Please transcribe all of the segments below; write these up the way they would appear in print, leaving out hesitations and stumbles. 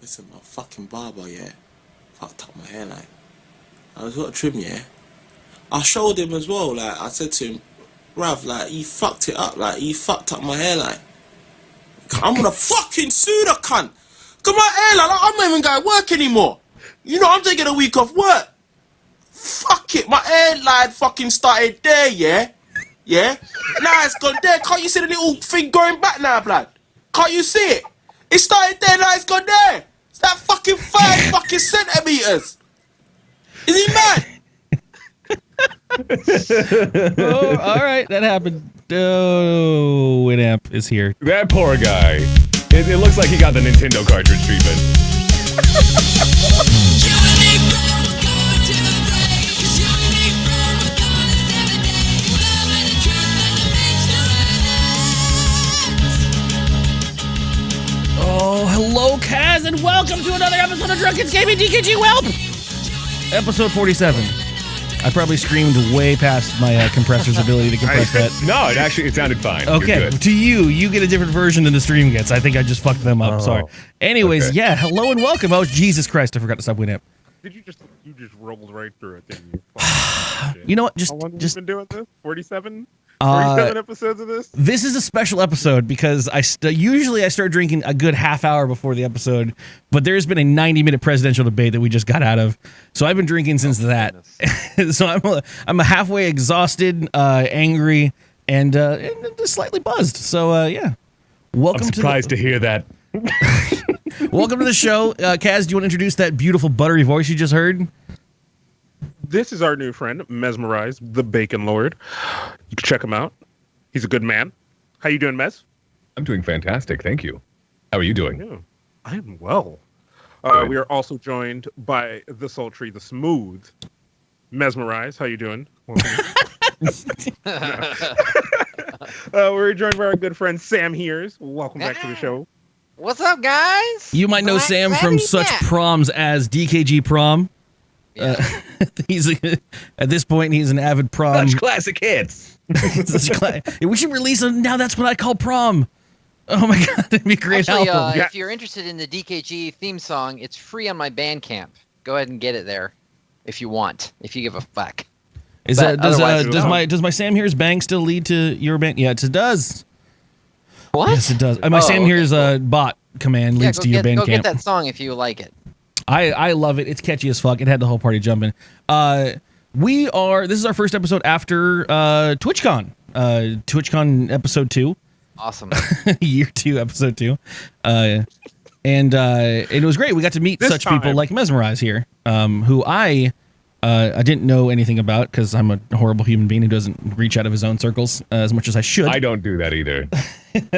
Listen, my fucking barber, yeah, fucked up my hairline. I was got to trim, yeah. I showed him as well, like, I said to him, Rav, like, he fucked it up, like, he fucked up my hairline. I'm gonna fucking sue the cunt. Cause my hairline, like, I'm not even going to work anymore. You know, I'm taking a week off work. Fuck it, my hairline fucking started there, yeah? Yeah? Now it's gone there. Can't you see the little thing going back now, blood? Can't you see it? It started there, now it's gone there. It's that fucking 5 fucking centimeters. Is he mad? Oh, all right, that happened. Oh, Winamp is here. That poor guy. It looks like he got the Nintendo cartridge treatment. Oh, hello, Kaz, and welcome to another episode of Drunken Gaming dkgWELP! Episode 47. I probably screamed way past my compressor's ability to compress that. No, it sounded fine. Okay, to you get a different version than the stream gets. I think I just fucked them up. Oh, sorry. Anyways, okay. yeah, hello and welcome. Oh, Jesus Christ, I forgot to stop Winamp. Did you just rolled right through it, didn't you? You know what? How long have you been doing this? 47? 47 47 episodes of this? This is a special episode because usually I start drinking a good half hour before the episode, but there's been a 90-minute presidential debate that we just got out of. So I've been drinking since that. So I'm halfway exhausted, angry, and just slightly buzzed. So yeah, welcome. I'm surprised to hear that. Welcome to the show, Kaz. Do you want to introduce that beautiful buttery voice you just heard? This is our new friend, Mesmerize, the Bacon Lord. You can check him out. He's a good man. How you doing, Mez? I'm doing fantastic, thank you. How are you doing? Yeah, I am well. We are also joined by the sultry, the smooth Mesmerize. How you doing? We're joined by our good friend SamHears. Welcome back to the show. What's up, guys? You might know Sam from such proms as DKG Prom. Yeah. At this point, he's an avid prom. Such classic hits. We should release a Now That's What I Call Prom. Oh my God, it'd be a great Actually, album. if you're interested in the DKG theme song, it's free on my Bandcamp. Go ahead and get it there if you want, if you give a fuck. Does my Sam Hears bang still lead to your band? Yeah, it does. What? Yes, it dods. My Sam Hears bot command leads to your Bandcamp. Go get that song if you like it. I love it. It's catchy as fuck. It had the whole party jumping. This is our first episode after TwitchCon. TwitchCon episode 2. Awesome. Year 2, episode 2. And it was great. We got to meet such people like Mesmerize here, who I didn't know anything about because I'm a horrible human being who doesn't reach out of his own circles as much as I should. I don't do that either,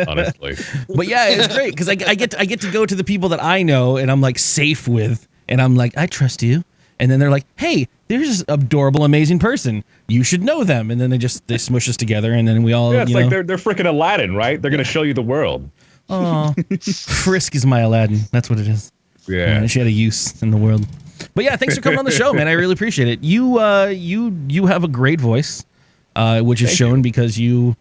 honestly. But yeah, it's great because I get to go to the people that I know and I'm like safe with, and I'm like, I trust you. And then they're like, hey, there's this adorable, amazing person. You should know them. And then they smush us together, and then we all. Yeah, it's like they're freaking Aladdin, right? They're gonna show you the world. Oh, Frisk is my Aladdin. That's what it is. Yeah, she had a use in the world. But yeah, thanks for coming on the show, man. I really appreciate it. You have a great voice, which is shown because you,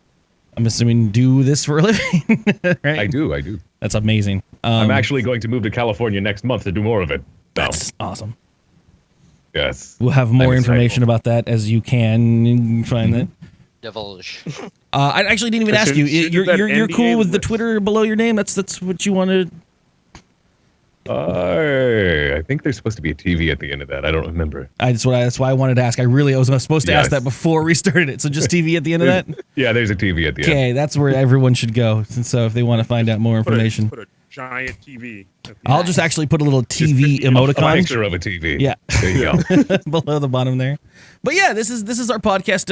I'm assuming, do this for a living. Right? I do. That's amazing. I'm actually going to move to California next month to do more of it. That's awesome. Yes. We'll have more information about that as you can find that. Divulge. I actually didn't even ask you. You're cool with the Twitter below your name? That's what you wanted. I think there's supposed to be a TV at the end of that. I don't remember. That's why I wanted to ask. I was supposed to ask that before we started it. So just TV at the end of that? Yeah, there's a TV at the end. Okay, that's where everyone should go. And so if they want to find out more information. Put a giant TV. I'll just actually put a little TV emoticon. A picture of a TV. Yeah. There you go. Below the bottom there. But yeah, this is our podcast.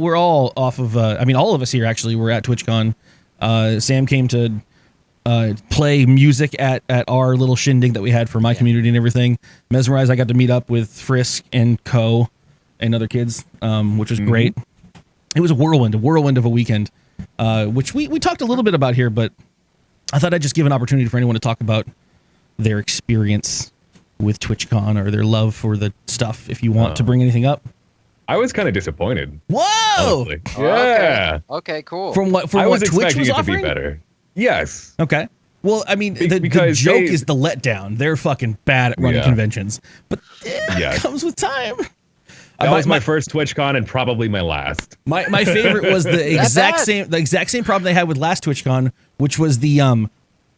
We're all off of, all of us here actually were at TwitchCon. Sam came to play music at our little shindig that we had for my community and everything. Mesmerize, I got to meet up with Frisk and Co and other kids, which was great. It was a whirlwind of a weekend, which we talked a little bit about here, but I thought I'd just give an opportunity for anyone to talk about their experience with TwitchCon or their love for the stuff, if you want to bring anything up. I was kind of disappointed. Whoa! Yeah. Okay, cool. From what Twitch was offering? To be better. Yes. Okay. Well, I mean, the Because joke is the letdown. They're fucking bad at running conventions, but it comes with time. That was my first TwitchCon and probably my last. My favorite was the exact same problem they had with last TwitchCon, which was the and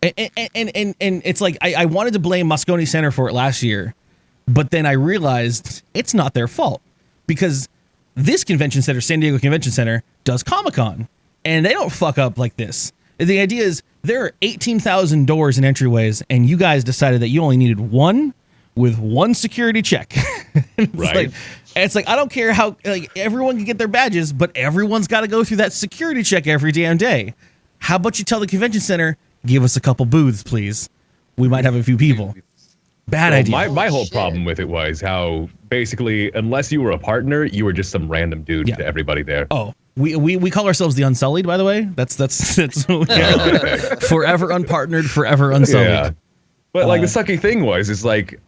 it's like I wanted to blame Moscone Center for it last year, but then I realized it's not their fault because this convention center, San Diego Convention Center, does Comic-Con, and they don't fuck up like this. The idea is there are 18,000 doors and entryways, and you guys decided that you only needed one with one security check. It's like I don't care how everyone can get their badges, but everyone's got to go through that security check every damn day. How about you tell the convention center, give us a couple booths, please? We might have a few people. Bad idea. My whole problem with it was how basically, unless you were a partner, you were just some random dude to everybody there. Oh, we call ourselves the Unsullied, by the way. That's forever unpartnered, forever unsullied. Yeah. But like the sucky thing is like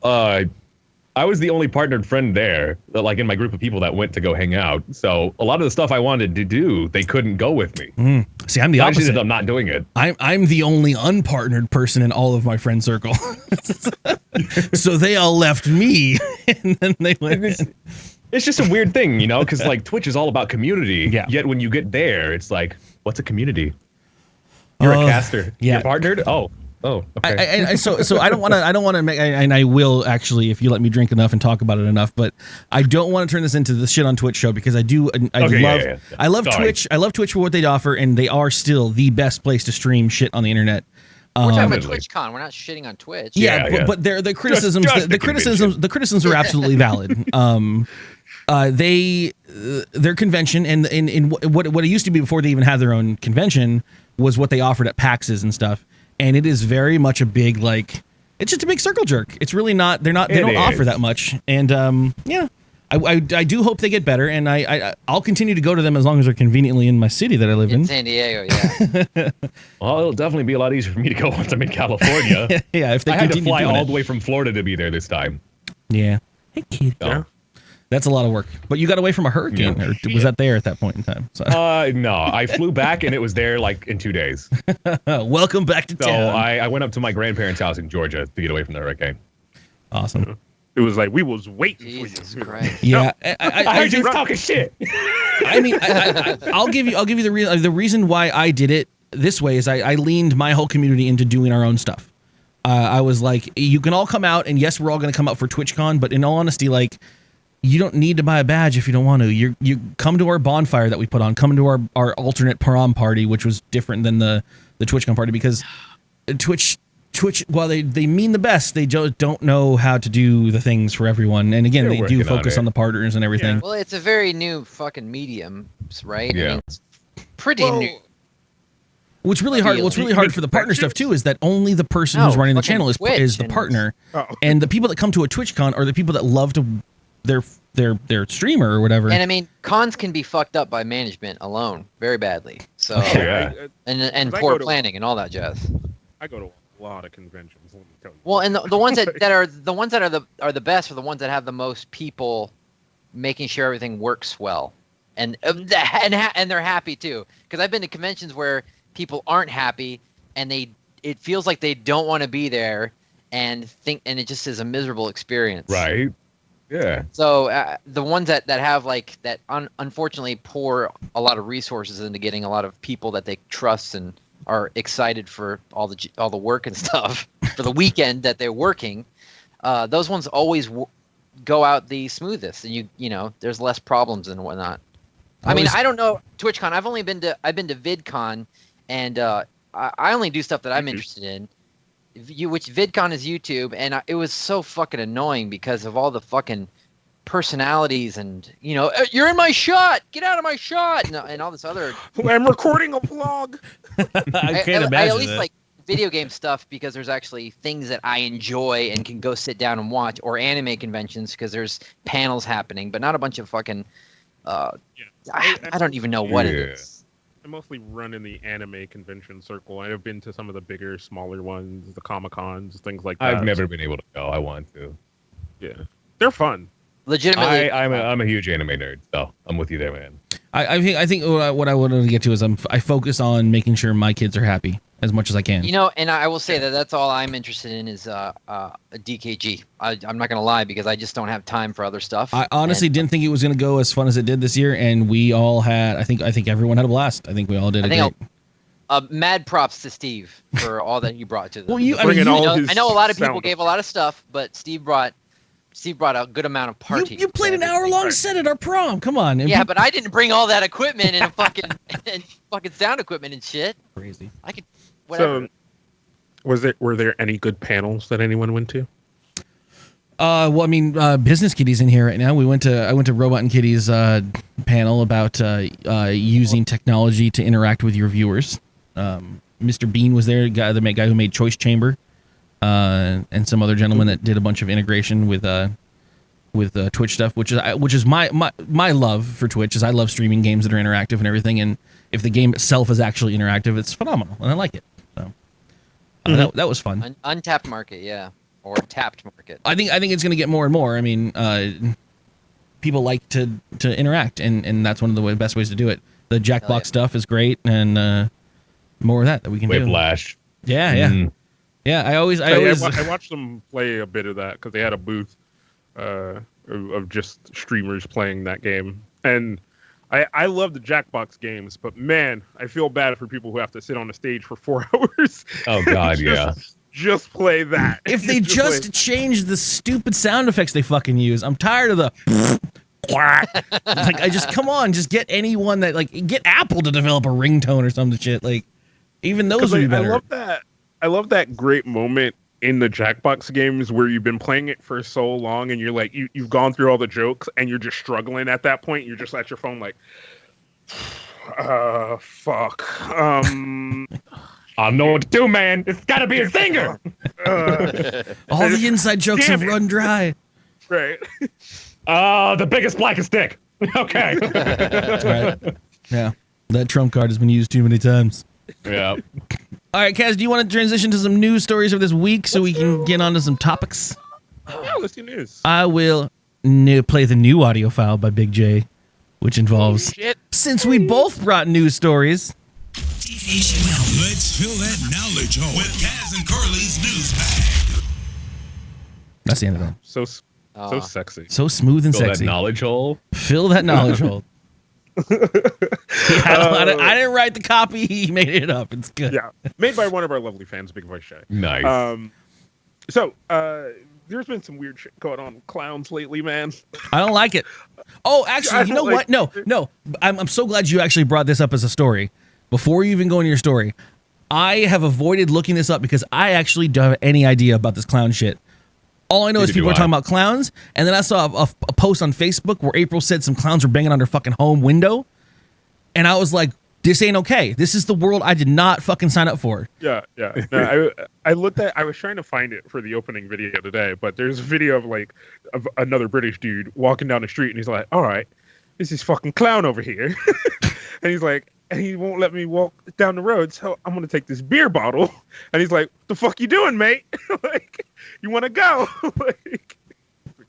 I was the only partnered friend there, like in my group of people that went to go hang out. So a lot of the stuff I wanted to do, they couldn't go with me. See, I'm the opposite. I just ended up not doing it. I'm the only unpartnered person in all of my friend circle. So they all left me, and then they went. It's just a weird thing, you know, because like Twitch is all about community. Yeah. Yet when you get there, it's like, what's a community? You're a caster. Yeah. You're partnered. Oh, okay. So I don't want to make, and I will actually, if you let me drink enough and talk about it enough, but I don't want to turn this into the shit on Twitch show because I love Twitch. I love Twitch for what they offer, and they are still the best place to stream shit on the internet. We're talking about TwitchCon. We're not shitting on Twitch. But the criticisms, the criticisms are absolutely valid. Their convention and what it used to be before they even had their own convention was what they offered at PAXs and stuff. And it is very much a big, it's just a big circle jerk. It's really not, they don't offer that much. And, I do hope they get better. And I'll continue to go to them as long as they're conveniently in my city that I live in. San Diego, yeah. Well, it'll definitely be a lot easier for me to go once I'm in California. Yeah, if they I had to fly all it. the way from Florida to be there this time. Yeah. Hey, kid. So. That's a lot of work. But you got away from a hurricane, or was that there at that point in time? So. No, I flew back and it was there like in 2 days. Welcome back to town. So I went up to my grandparents' house in Georgia to get away from the hurricane. Awesome. It was like we was waiting Jesus for you. Christ. Yeah, I heard you talking shit. I mean, I'll give you the reason why I did it this way is I leaned my whole community into doing our own stuff. I was like, you can all come out, and yes, we're all going to come out for TwitchCon, but in all honesty, like, you don't need to buy a badge if you don't want to. You come to our bonfire that we put on, come to our alternate prom party, which was different than the TwitchCon party, because Twitch, while they mean the best, they don't know how to do the things for everyone. And again, they do focus on the partners and everything. Yeah. Well, it's a very new fucking medium, right? Yeah. I mean, it's pretty new. What's really hard for the partner stuff too is that only the person who's running the channel is the partner, and the people that come to a TwitchCon are the people that love to their streamer or whatever. And I mean, cons can be fucked up by management alone very badly. So and poor planning and all that jazz. I go to a lot of conventions. Let me tell you. Well, and the ones that are the best are the ones that have the most people making sure everything works well, and they're happy too. Because I've been to conventions where people aren't happy and it feels like they don't want to be there and it just is a miserable experience. Right. Yeah. So the ones that have that unfortunately pour a lot of resources into getting a lot of people that they trust and are excited for all the work and stuff for the weekend that they're working, those ones always go out the smoothest, and you know there's less problems and whatnot. I mean, I don't know TwitchCon. I've been to VidCon, and I only do stuff that I'm interested in. Which VidCon is YouTube, and it was so fucking annoying because of all the fucking personalities and you're in my shot, get out of my shot, and all this other. I'm recording a vlog. I can't imagine I at least that. like video game stuff because there's actually things that I enjoy and can go sit down and watch, or anime conventions because there's panels happening, but not a bunch of fucking. I don't even know what it is. I mostly run in the anime convention circle. I have been to some of the bigger, smaller ones, the Comic-Cons, things like that. I've never been able to go. I want to. Yeah, they're fun. Legitimately, I'm a huge anime nerd, so I'm with you there, man. I think what I wanted to get to is I focus on making sure my kids are happy. as much as I can. You know, and I will say that that's all I'm interested in is a DKG. I'm not gonna lie because I just don't have time for other stuff. I honestly didn't think it was gonna go as fun as it did this year, and we all had. I think everyone had a blast. I think we all did. Mad props to Steve for all that he brought to them. Well, I know a lot of people gave a lot of stuff, but Steve brought a good amount of party. You played an hour-long set at our prom. Come on. Yeah, but I didn't bring all that equipment and fucking sound equipment and shit. Crazy. I could. Whatever. So, were there any good panels that anyone went to? Well, I mean, Business Kitty's in here right now. I went to Robot and Kitty's panel about using technology to interact with your viewers. Mr. Bean was there, the guy who made Choice Chamber, and some other gentleman that did a bunch of integration with Twitch stuff, which is my love for Twitch. Is I love streaming games that are interactive and everything, and if the game itself is actually interactive, it's phenomenal, and I like it. So that was fun. Untapped market, yeah. Or tapped market. I think it's going to get more and more. I mean, people like to interact, and that's one of the best ways to do it. The Jackbox stuff is great, and more of that we can do. Whiplash. Yeah. I watched them play a bit of that because they had a booth of just streamers playing that game, and I love the Jackbox games, but man, I feel bad for people who have to sit on the stage for 4 hours. Oh God, yeah. Just play that. If they just change the stupid sound effects they fucking use, I'm tired of the like. I just come on, just get anyone that get Apple to develop a ringtone or some shit. Like even those would be better. I love that great moment in the Jackbox games where you've been playing it for so long and you're like you've gone through all the jokes and you're just struggling at that point. You're just at your phone like, fuck. I know what to do, man. It's got to be a singer. All the inside jokes have run dry. Right. The biggest, blackest dick. Okay. That's right. Yeah. That trump card has been used too many times. Yeah. All right, Kaz, do you want to transition to some news stories of this week so we can get on to some topics? Yeah, let's do news. I will play the new audio file by Big J, which involves... Since we both brought news stories... Let's fill that knowledge hole with Kaz and Carly's news bag. That's the end of that. So sexy. So smooth and Fill sexy. that knowledge hole. Fill that knowledge hole. I didn't write the copy. He made it up. It's good. Yeah. Made by one of our lovely fans, Big Voice Shay. Nice. There's been some weird shit going on with clowns lately, man. I don't like it. Oh, actually, you know what? No. I'm so glad you actually brought this up as a story. Before you even go into your story, I have avoided looking this up because I actually don't have any idea about this clown shit. All I know is people are talking about clowns, and then I saw a post on Facebook where April said some clowns were banging on her fucking home window, and I was like, this ain't okay. This is the world I did not fucking sign up for. Yeah. No, I looked at. I was trying to find it for the opening video today, but there's a video of another British dude walking down the street, and he's like, "All right, this is fucking clown over here," and he's like, and he won't let me walk down the road, so I'm gonna take this beer bottle, and he's like, "The fuck you doing, mate? Like, you want to go?" Like,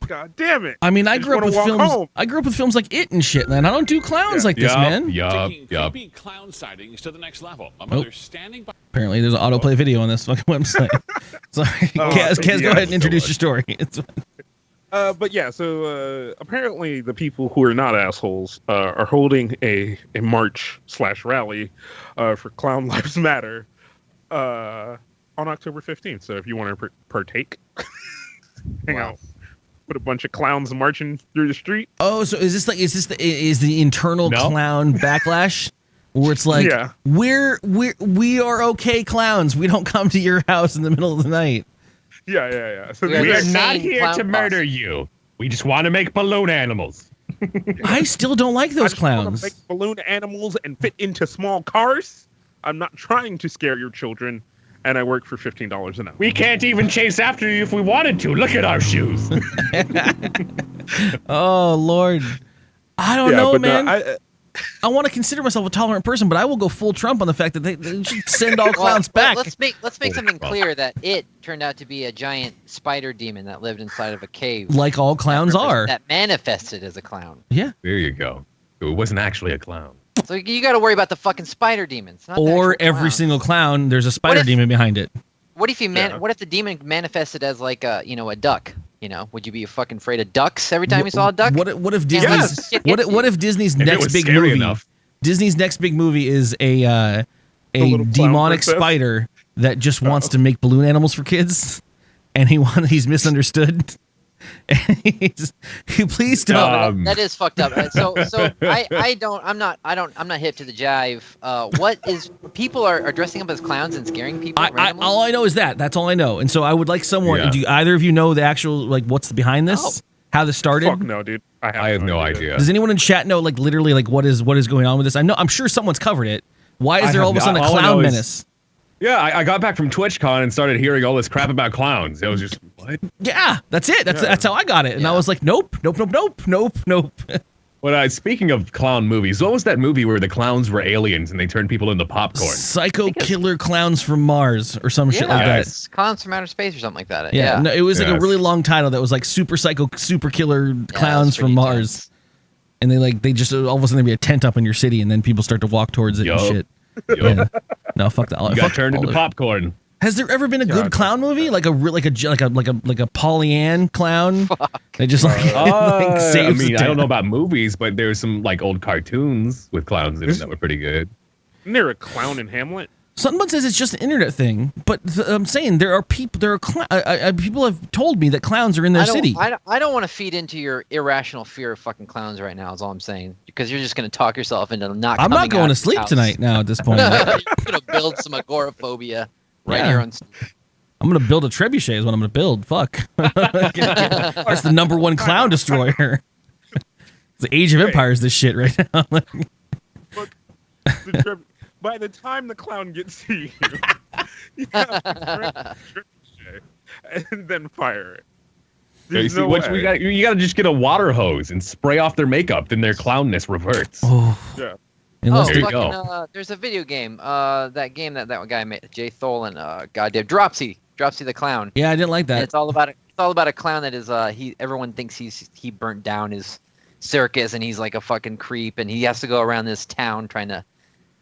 God damn it! I mean, I grew up with films. Home. I grew up with films like It and shit, man. I don't do clowns like this, man. Taking creepy clown sightings to the next level. A mother standing by. Apparently, there's an autoplay video on this fucking website. Sorry, Kaz, go ahead and introduce your story. But yeah, so apparently the people who are not assholes are holding a march/rally for Clown Lives Matter on October 15th. So if you want to partake, hang out. With a bunch of clowns marching through the street. Oh, so is the internal clown backlash where it's like, we are okay clowns. We don't come to your house in the middle of the night. Yeah. So we are not here to murder you. We just want to make balloon animals. I still don't like those clowns. Want to make balloon animals and fit into small cars. I'm not trying to scare your children. And I work for $15 an hour. We can't even chase after you if we wanted to. Look at our shoes. Oh, Lord. I don't know, man. I want to consider myself a tolerant person, but I will go full Trump on the fact that they should send all clowns back. Let's make something clear that it turned out to be a giant spider demon that lived inside of a cave. Like all clowns are. That manifested as a clown. Yeah. There you go. It wasn't actually a clown. So you got to worry about the fucking spider demons, not the Or actual every clowns. single clown, there's a spider if- demon behind it. What if Yeah. What if the demon manifested as like a a duck? Would you be fucking afraid of ducks every time you saw a duck? What if Disney's Yes. what if Disney's If it next was big scary movie? enough. Disney's next big movie is a little clown demonic princess? spider that just wants to make balloon animals for kids, and he's misunderstood. And please don't. That is fucked up. I'm not hip to the jive. What is people are dressing up as clowns and scaring people randomly? All I know is that's all I know, and so I would like someone. Yeah. Do either of you know the actual what's behind this? No. How this started? Fuck no, dude. I have no idea. Does anyone in chat know literally what is going on with this? I'm sure someone's covered it. Why is I there all have of a sudden a all I clown know is- menace? Yeah, I got back from TwitchCon and started hearing all this crap about clowns. It was just, what? Yeah, that's it. That's how I got it, and I Yeah. was like, nope. But speaking of clown movies, what was that movie where the clowns were aliens and they turned people into popcorn? Psycho killer clowns from Mars or some shit like that. Yes. Clowns from outer space or something like that. Yeah, no, it was like a Yes. really long title that was like super psycho, super killer clowns from pretty Mars, intense. and they just all of a sudden there'd be a tent up in your city, and then people start to walk towards it and Yup. shit. Yup. Yeah. No, fuck that. You Fuck got turned all into of it. popcorn. Has there ever been a good clown movie like a Pollyann clown? They just like I saves the mean, I day. don't know about movies, but there's some like old cartoons with clowns in it that were pretty good. Isn't there a clown in Hamlet? Someone says it's just an internet thing, but I'm saying there are people. People have told me that clowns are in their city. I don't want to feed into your irrational fear of fucking clowns right now. Is all I'm saying, because you're just going to talk yourself into not. I'm not coming going out to of sleep the house. tonight. Now at this point, You're going to build some agoraphobia right Yeah. here on. I'm going to build a trebuchet. Is what I'm going to build. Fuck, that's the #1 clown destroyer. It's the Age of Empires. This shit right now. Look, by the time the clown gets to you, you have to grab the trebuchet and then fire it. You There's see, no what way. you got to just get a water hose and spray off their makeup, then their clownness reverts. Oh, Yeah. unless There you fucking, go. there's a video game. That game that guy made, Jay Tholen. Goddamn, Dropsy the clown. yeah, I didn't like And that. it's all about a clown that is everyone thinks he burnt down his circus and he's like a fucking creep and he has to go around this town trying to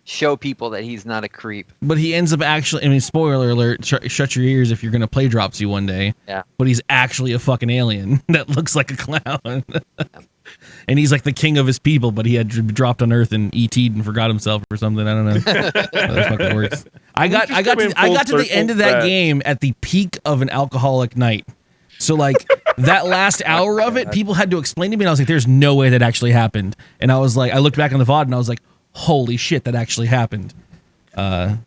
show people that he's not a creep. But he ends up actually. I mean, spoiler alert. Shut your ears if you're going to play Dropsy one day. Yeah. But he's actually a fucking alien that looks like a clown. And he's like the king of his people, but he had dropped on Earth and ET'd and forgot himself or something. I don't know how that fucking works. I got to the end of that game at the peak of an alcoholic night. So like that last hour of it, people had to explain to me, and I was like, "There's no way that actually happened." And I was like, I looked back on the VOD, and I was like, "Holy shit, that actually happened." I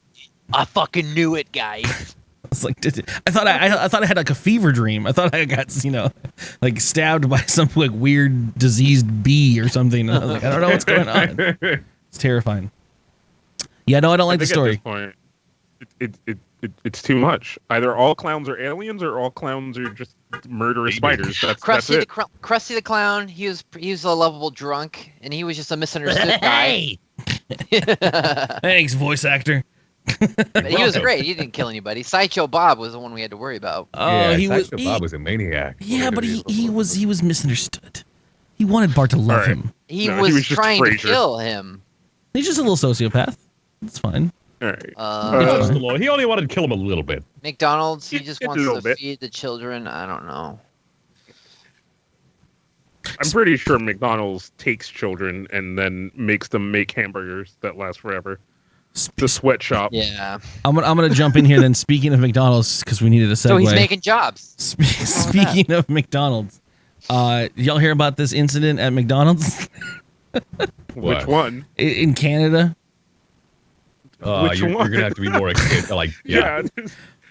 fucking knew it, guys. It's like I thought I had like a fever dream. I thought I got like stabbed by some like weird diseased bee or something. And I was like, I don't know what's going on. It's terrifying. Yeah, no, I don't like the think story. At this point, it's too much. Either all clowns are aliens or all clowns are just murderous spiders. That's Krusty it. Krusty the clown. He was a lovable drunk, and he was just a misunderstood guy. Thanks, voice actor. But he was great. He didn't kill anybody. Sideshow Bob was the one we had to worry about. Oh, he was. Bob was a maniac. Yeah, but he was misunderstood. He wanted Bart to love All right. him. He No, he was was just trying to Frasier. kill him. He's just a little sociopath. It's fine. All right. Just a little- he only wanted to kill him a little bit. McDonald's. He Just just a wants little to bit. feed the children. I don't know. I'm pretty sure McDonald's takes children and then makes them make hamburgers that last forever. The sweatshop. Yeah. I'm gonna jump in here then. Speaking of McDonald's, because we needed a segue. So he's making jobs. Speaking of McDonald's, y'all hear about this incident at McDonald's What? Which one? in Canada? Which You're one? gonna have to be more like Yeah.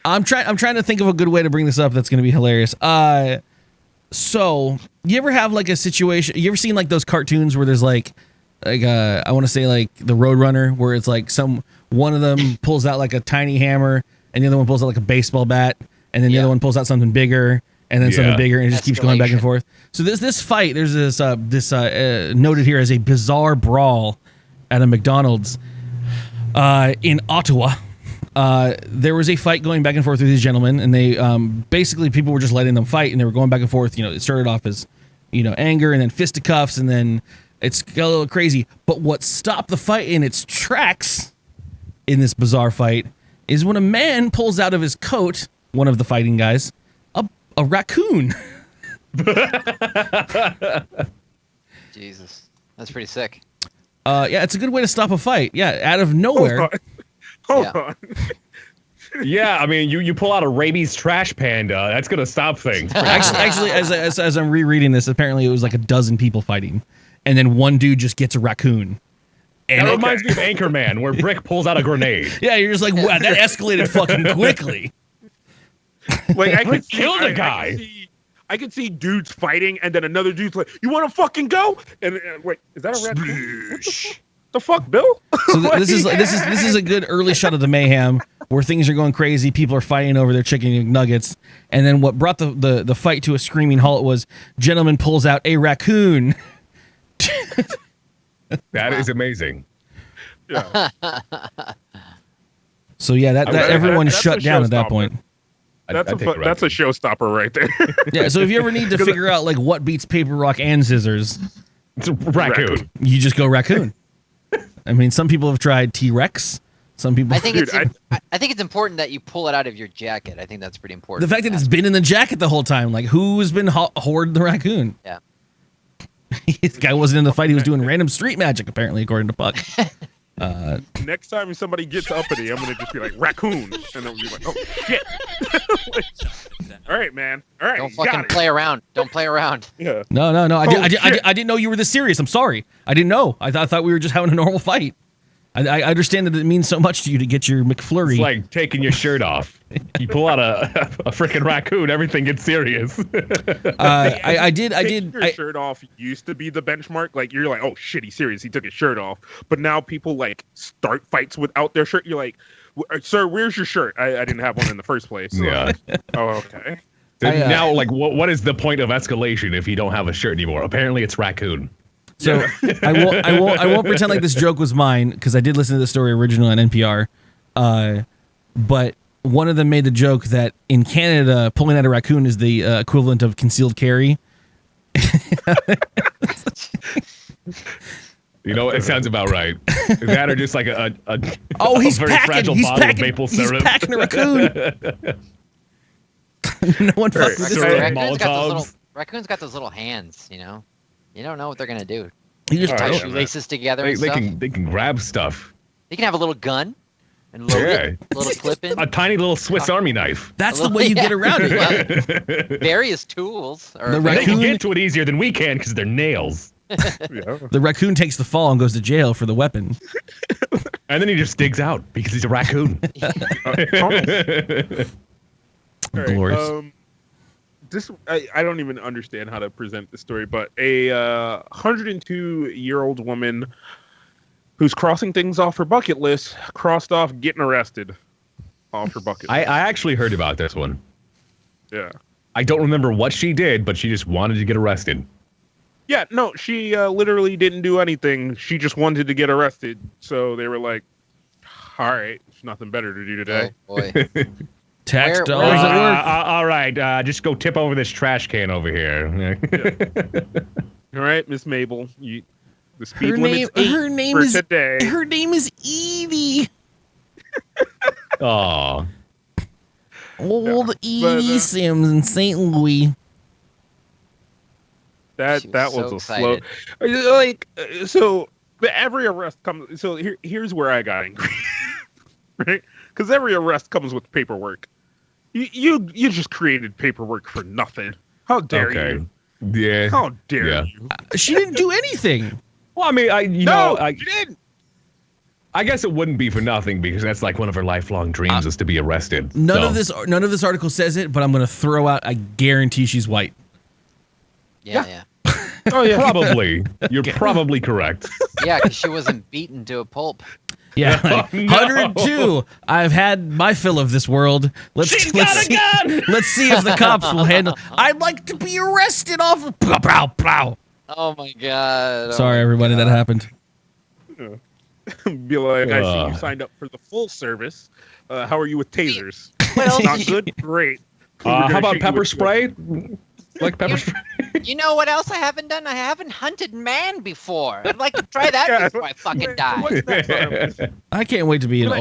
I'm trying to think of a good way to bring this up that's gonna be hilarious. So you ever have like a situation? You ever seen like those cartoons where there's like I want to say like the Roadrunner, where it's like one of them pulls out like a tiny hammer and the other one pulls out like a baseball bat, and then the other one pulls out something bigger and then something bigger, and it just keeps going back and forth. So this fight, there's this noted here as a bizarre brawl at a McDonald's in Ottawa. There was a fight going back and forth with these gentlemen, and they basically people were just letting them fight, and they were going back and forth. You know, it started off as anger, and then fisticuffs, and then It's got a little crazy. But what stopped the fight in its tracks in this bizarre fight is when a man pulls out of his coat, one of the fighting guys, a raccoon. Jesus, that's pretty sick. Yeah, it's a good way to stop a fight. Yeah, out of nowhere. Hold Yeah. on. Yeah, I mean, you pull out a rabies trash panda, that's gonna stop things. Actually, as I'm rereading this, apparently it was like a dozen people fighting, and then one dude just gets a raccoon. And That reminds me of Anchorman, where Brick pulls out a grenade. yeah, you're just like, wow, that escalated fucking quickly. Like I could killed a guy. I could see dudes fighting, and then another dude's like, "You want to fucking go?" And wait, is that a raccoon? What the fuck, Bill? So this is a good early shot of the mayhem where things are going crazy. People are fighting over their chicken nuggets, and then what brought the fight to a screaming halt was gentleman pulls out a raccoon. That is amazing. Yeah. So yeah, that everyone that's shut a down at that showstopper. point. That's a showstopper right there. Yeah, so if you ever need to figure out like what beats paper, rock, and scissors, It's a raccoon. you just go raccoon. I mean, some people have tried T-Rex. Some people. I think Dude, I think it's important that you pull it out of your jacket. I think that's pretty important. The fact that it's been in the jacket the whole time, like who's been hoarding the raccoon? Yeah. This guy wasn't in the fight; he was doing random street magic, apparently, according to Puck. Next time somebody gets uppity, I'm gonna just be like raccoon, and then be like, "Oh shit!" All right, man. All right, Don't you got fucking it. play around. Don't play around. Yeah. No. Oh, shit. I didn't know you were this serious. I'm sorry. I didn't know. I thought we were just having a normal fight. I understand that it means so much to you to get your McFlurry. It's like taking your shirt off. You pull out a freaking raccoon, everything gets serious. I did. Taking your shirt off used to be the benchmark. Like you're like, "Oh shit, he's serious. He took his shirt off." But now people like start fights without their shirt. You're like, "Sir, where's your shirt? I didn't have one in the first place." Yeah. Oh, okay. So now, like, what is the point of escalation if you don't have a shirt anymore? Apparently, it's raccoon. So I won't pretend like this joke was mine because I did listen to the story originally on NPR. But one of them made the joke that in Canada, pulling out a raccoon is the equivalent of concealed carry. You know, it sounds about right. That or just like a He's very packing. fragile He's bottle packing. of maple He's syrup. packing a raccoon. No one fucks with this Right. guy. Raccoons got those little hands. You don't know what they're gonna do. He just Tie yeah, shoelaces together. They and stuff. can grab stuff. They can have a little gun and load it, a little clip in. A tiny little Swiss Army knife. That's the way you get around it. Various tools. Or The They can raccoon- get to it easier than we can because they're nails. Yeah. The raccoon takes the fall and goes to jail for the weapon. And then he just digs out because he's a raccoon. All right, Glorious. This I don't even understand how to present this story, but a 102-year-old woman who's crossing things off her bucket list crossed off getting arrested off her bucket I list. actually heard about this one. Yeah. I don't remember what she did, but she just wanted to get arrested. Yeah, no, she literally didn't do anything. She just wanted to get arrested. So they were like, all right, there's nothing better to do today. Oh, boy. Tax Where- dollars at work. All right, just go tip over this trash can over here. All right, Miss Mabel, the speed Her limit's name 8 for is today. her name is Edie. Aw. Old Edie but, Sims in St. Louis. That She was that so was a slow. excited. So every arrest comes. So here's where I got angry, right? Because every arrest comes with paperwork. You just created paperwork for nothing. How dare you? Yeah. How dare Yeah. you? She didn't do anything. Well, I mean, No, you didn't. I guess it wouldn't be for nothing because that's like one of her lifelong dreams is to be arrested. None So- of this article says it, but I'm going to throw out. I guarantee she's white. Yeah. Oh yeah. Probably. You're probably correct. Yeah, because she wasn't beaten to a pulp. Yeah, Oh, no. 102. I've had my fill of this world. Let's see if the cops will handle. I'd like to be arrested off of. Plow, plow, plow. Oh my god. Sorry, everybody, that happened. Be like, I see you Ugh. signed up for the full service. How are you with tasers? Well, Not good. Great. We're How gonna about shoot you pepper with- spray? Like pepper spray. You know what else I haven't done? I haven't hunted man before. I'd like to try that before I fucking die. I can't wait to be an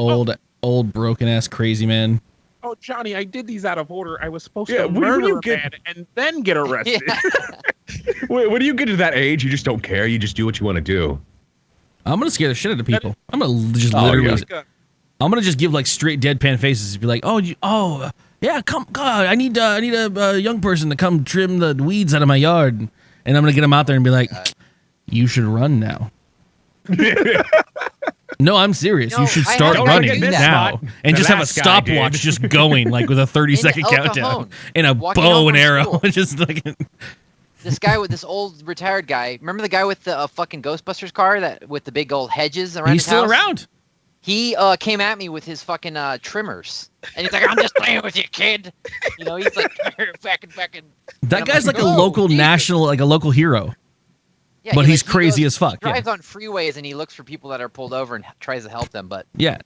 old broken ass crazy man. Oh, Johnny, I did these out of order. I was supposed Yeah, to when murder you a get- man and then get arrested. When you get to that age, you just don't care. You just do what you want to do. I'm gonna scare the shit out of people. I'm gonna just Oh, literally. yeah. I'm gonna just give like straight deadpan faces. Be like, yeah, come, God, I need a young person to come trim the weeds out of my yard, and I'm gonna get them out there and be like, you should run now. No, I'm serious. No, You should I start haven't running done that. now, and The just have a last guy did. stopwatch just going like with a 30-second El countdown Cajon, and a walking bow home and from arrow, school. just like. This guy with this old retired guy. Remember the guy with the fucking Ghostbusters car that with the big old hedges around He's his still house? around. He came at me with his fucking trimmers, and he's like, "I'm just playing with you, kid." You know, he's like, fucking. That I'm guy's like a "Oh, local Jesus." national, like a local hero. Yeah, but he, he's like, he crazy goes- as fuck. He Yeah. drives on freeways and he looks for people that are pulled over and tries to help them. But Yeah.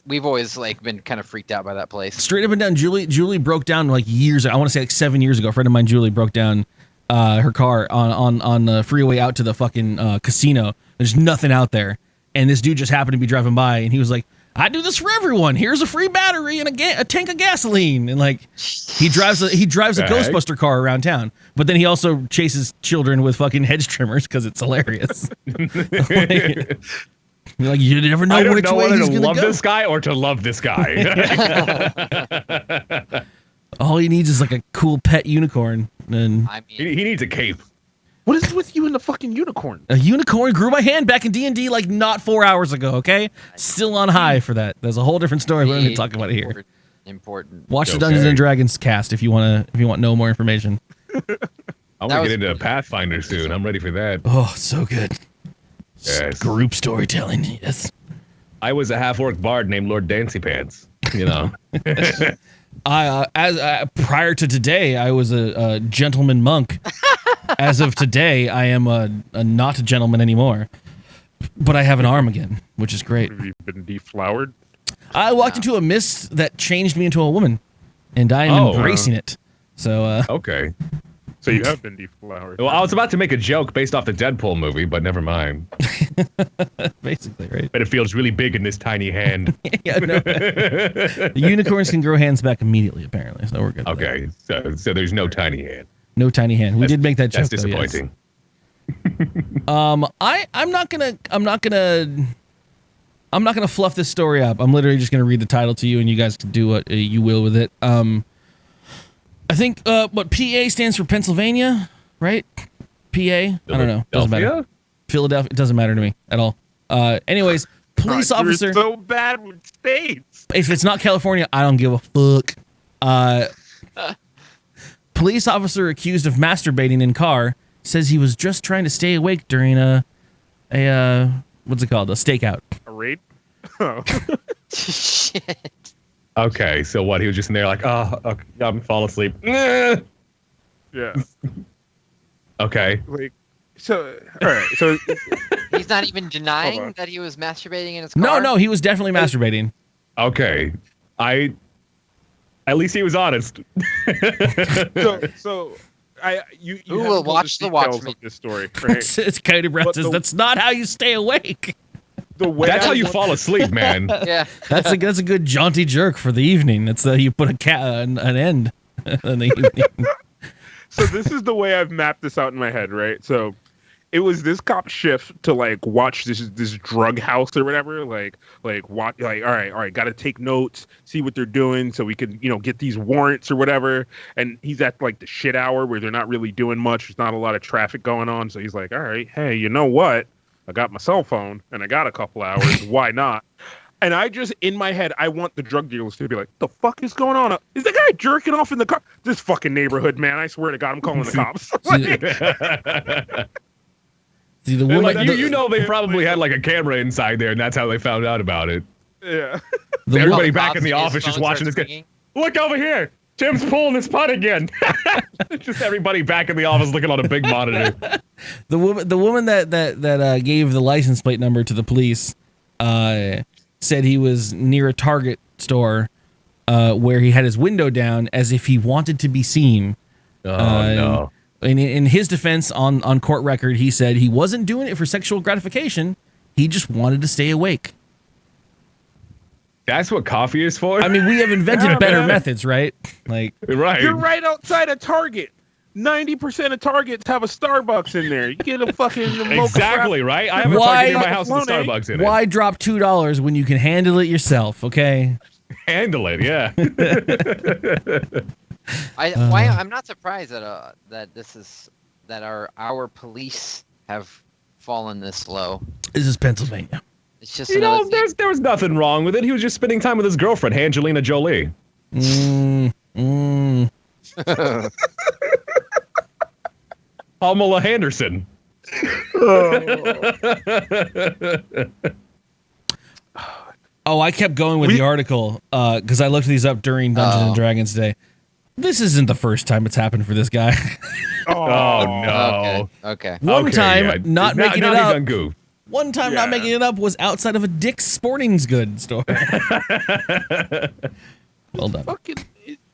we've always like been kind of freaked out by that place. Straight up and down, Julie broke down like years. I want to say like 7 years ago. A friend of mine, Julie, broke down her car on the freeway out to the fucking casino. There's nothing out there, and this dude just happened to be driving by, and he was like, "I do this for everyone. Here's a free battery and a tank of gasoline." And like, he drives a The heck? Ghostbuster car around town, but then he also chases children with fucking hedge trimmers because it's hilarious. You're like, you never know I don't which know way whether he's to gonna love go. this guy or to love this guy. All he needs is like a cool pet unicorn, and I mean, he needs a cape. What is with you and the fucking unicorn? a unicorn grew my hand back in D&D like not 4 hours ago. Okay, still on high for that. There's a whole different story. We're not going to talk about it here. Important. Watch the Okay. Dungeons and Dragons cast if you want no more information. I That want to was- get into Pathfinder soon. I'm ready for that. Oh, so good. Yes. Group storytelling. Yes. I was a half-orc bard named Lord Dancy Pants. You know. Prior to today, I was a gentleman monk. As of today, I am a not a gentleman anymore. But I have an arm again, which is great. Have you been deflowered? I walked into a mist that changed me into a woman, and I am embracing it. So, Okay. So you have been deflowered. Well, I was about to make a joke based off the Deadpool movie, but never mind. basically, right? But it feels really big in this tiny hand. Yeah, no. The unicorns can grow hands back immediately, apparently, so we're good. with that. Okay, so there's no tiny hand. No tiny hand. We did make that joke. That's though, yes. disappointing. I'm not gonna fluff this story up. I'm literally just gonna read the title to you, and you guys can do what you will with it. I think what PA stands for Pennsylvania, right? PA. I don't know. Doesn't matter. Philadelphia? Philadelphia. It doesn't matter to me at all. Anyways, police God, officer. You're so bad with states. If it's not California, I don't give a fuck. Police officer accused of masturbating in car says he was just trying to stay awake during a what's it called? A stakeout. A raid? Oh. Shit. Okay, so what? He was just in there like, oh, okay, I'm falling asleep. Eh. Yeah. Okay. Like, so, all right. So, He's not even Hold denying on. that he was masturbating in his car. No, he was definitely masturbating. Okay. At least he was honest. so, you Who haven't will told watch the the Watchmen? details of this story, right? It's Cody Brown But says the- that's not how you stay awake. The way That's I how you want- fall asleep, man. Yeah. That's a good jaunty jerk for the evening. That's you put an end in the evening. So this is the way I've mapped this out in my head, right? So it was this cop's shift to like watch this drug house or whatever, like watch, like all right, got to take notes, see what they're doing, so we can get these warrants or whatever. And he's at like the shit hour where they're not really doing much. There's not a lot of traffic going on, so he's like, all right, hey, you know what? I got my cell phone and I got a couple hours. Why not? And I just, in my head, I want the drug dealers to be like, the fuck is going on? Is the guy jerking off in the car? This fucking neighborhood, man. I swear to God, I'm calling the cops. See the And, woman. like, you know they probably had like a camera inside there, and that's how they found out about it. Yeah. the Everybody wo- back in the His office just phone watching this starts guy. ringing. Look over here. Tim's pulling his putt again. Just everybody back in the office looking on a big monitor. the woman that gave the license plate number to the police said he was near a Target store where he had his window down as if he wanted to be seen No. In his defense, on court record, he said he wasn't doing it for sexual gratification. He just wanted to stay awake. That's what coffee is for? I mean, we have invented better methods, right? Like, right. You're right outside of Target. 90% of Targets have a Starbucks in there. You get a fucking mocha Exactly, frap- right? I have a Target in my house with a Starbucks in it. Why drop $2 when you can handle it yourself, okay? Handle it, yeah. I'm not surprised that our police have fallen this low. This is Pennsylvania. It's just You know, there was nothing wrong with it. He was just spending time with his girlfriend, Angelina Jolie. Pamela Henderson. Oh, I kept going with the article because I looked these up during Dungeons and Dragons Day. This isn't the first time it's happened for this guy. Oh no. Okay. One time, not making it up. One time, not making it up was outside of a Dick's Sporting Goods store. Well done. Fucking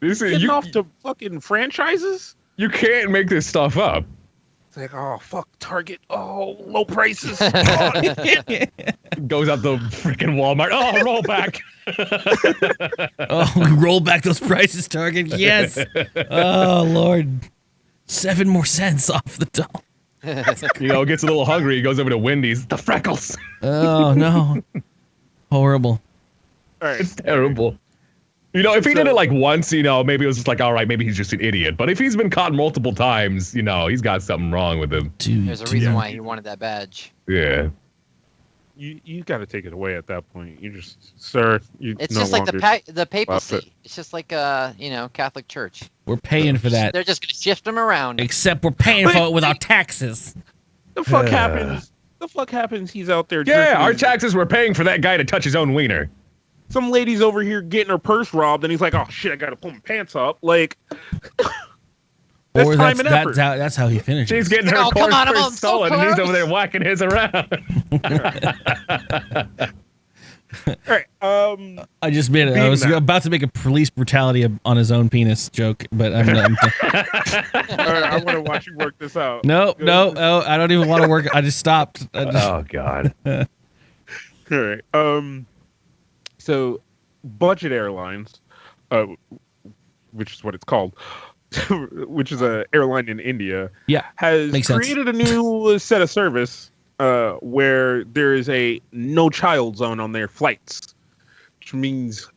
getting off to fucking franchises? You can't make this stuff up. It's like, oh, fuck, Target. Oh, low prices. Goes out the freaking Walmart. Oh, roll back. Oh, roll back those prices, Target. Yes. Oh, Lord. 7 more cents off the top. You know, gets a little hungry. He goes over to Wendy's. The freckles. Oh, no. Horrible. All right. It's terrible. You know, if he did it like once, you know, maybe it was just like, all right, maybe he's just an idiot. But if he's been caught multiple times, you know, he's got something wrong with him. There's a reason why he wanted that badge. Yeah. You got to take it away at that point. You just, sir, you. It's no just like longer the papacy. It's just like Catholic Church. We're paying for that. They're just gonna shift them around. Except we're paying for it with our taxes. The fuck happens? The fuck happens? He's out there. Yeah, drinking our his- taxes were paying for that guy to touch his own wiener. Some lady's over here getting her purse robbed, and he's like, "Oh shit, I gotta pull my pants up." Like, Or time and effort. that's how he finishes. She's getting her come purse on, I'm so stolen, and he's close. over there whacking his around. all right. I just made it. I was about to make a police brutality on his own penis joke, but I'm not. All right, I want to watch you work this out. No, I don't even want to work. I just stopped. Oh God. All right. So, Budget Airlines, which is what it's called, which is a airline in India, has makes sense. created a new set of service where there is a no child zone on their flights, which means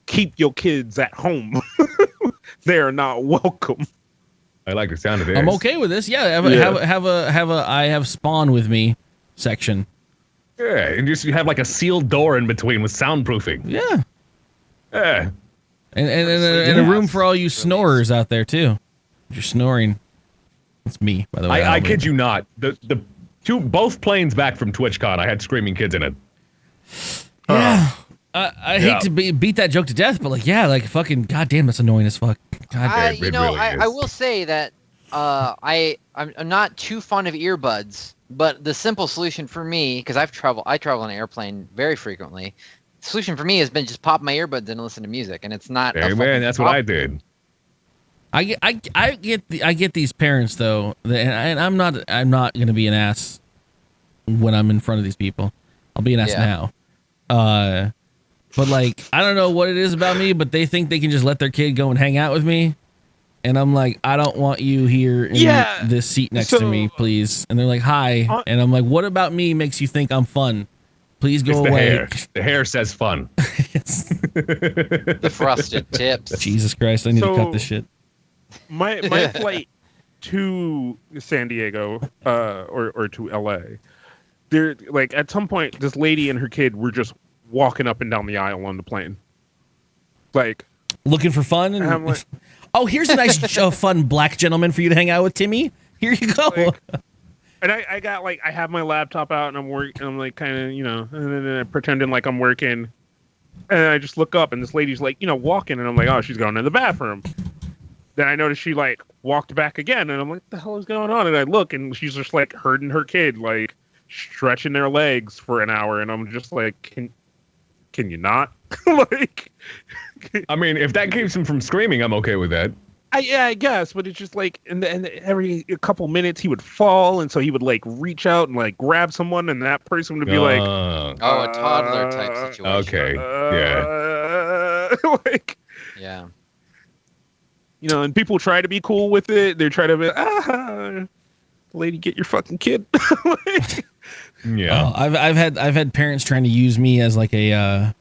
keep your kids at home. They are not welcome. I like the sound of this. I'm okay with this. Yeah, I have Spawn with me section. Yeah, and you have like a sealed door in between with soundproofing. Yeah. Yeah. And a room for all you snorers out there too. You're snoring. It's me, by the way. I kid you not. Both planes back from TwitchCon, I had screaming kids in it. Yeah. I hate to beat that joke to death, but fucking goddamn, that's annoying as fuck. I really will say that I'm not too fond of earbuds, but the simple solution for me, because I travel on an airplane very frequently. The solution for me has been just pop my earbuds in and listen to music, and it's not. Hey man, that's what I did. I get these parents though, and I'm not gonna be an ass when I'm in front of these people. I'll be an ass now. But like, I don't know what it is about me, but they think they can just let their kid go and hang out with me. And I'm like, I don't want you here in this seat next to me, please. And they're like, hi. And I'm like, what about me makes you think I'm fun? Please go away. The hair says fun. The frosted tips. Jesus Christ, I need to cut this shit. My flight to San Diego or to LA, there like at some point this lady and her kid were just walking up and down the aisle on the plane, like looking for fun. And I'm like, oh, here's a nice fun black gentleman for you to hang out with, Timmy. Here you go. Like, and I got like I have my laptop out and I'm working. I'm like kind of and then pretending like I'm working, and I just look up and this lady's like walking and I'm like, oh, she's going to the bathroom. Then I noticed she like walked back again and I'm like, what the hell is going on? And I look and she's just like herding her kid, like stretching their legs for an hour, and I'm just like, can you not? Like, I mean, if that keeps him from screaming, I'm okay with that. I guess, but it's just like, and every couple minutes he would fall, and so he would like reach out and like grab someone, and that person would be like, a toddler type situation. Okay, yeah. like, Yeah. you know, and people try to be cool with it. They try to be, lady, get your fucking kid. Like, Yeah. I've had parents trying to use me as like a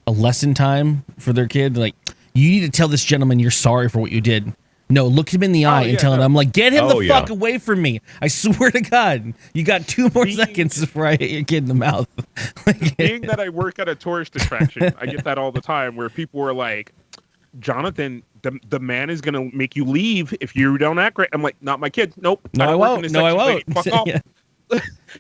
lesson time for their kid. Like, you need to tell this gentleman you're sorry for what you did. No, look him in the eye and tell him. I'm like, get him the fuck away from me. I swear to God, you got 2 more seconds before I hit your kid in the mouth. Like, being that I work at a tourist attraction, I get that all the time where people are like, Jonathan, the man is gonna make you leave if you don't act right. I'm like, not my kid. Nope. No, I won't. No, I won't. Fuck off. Yeah.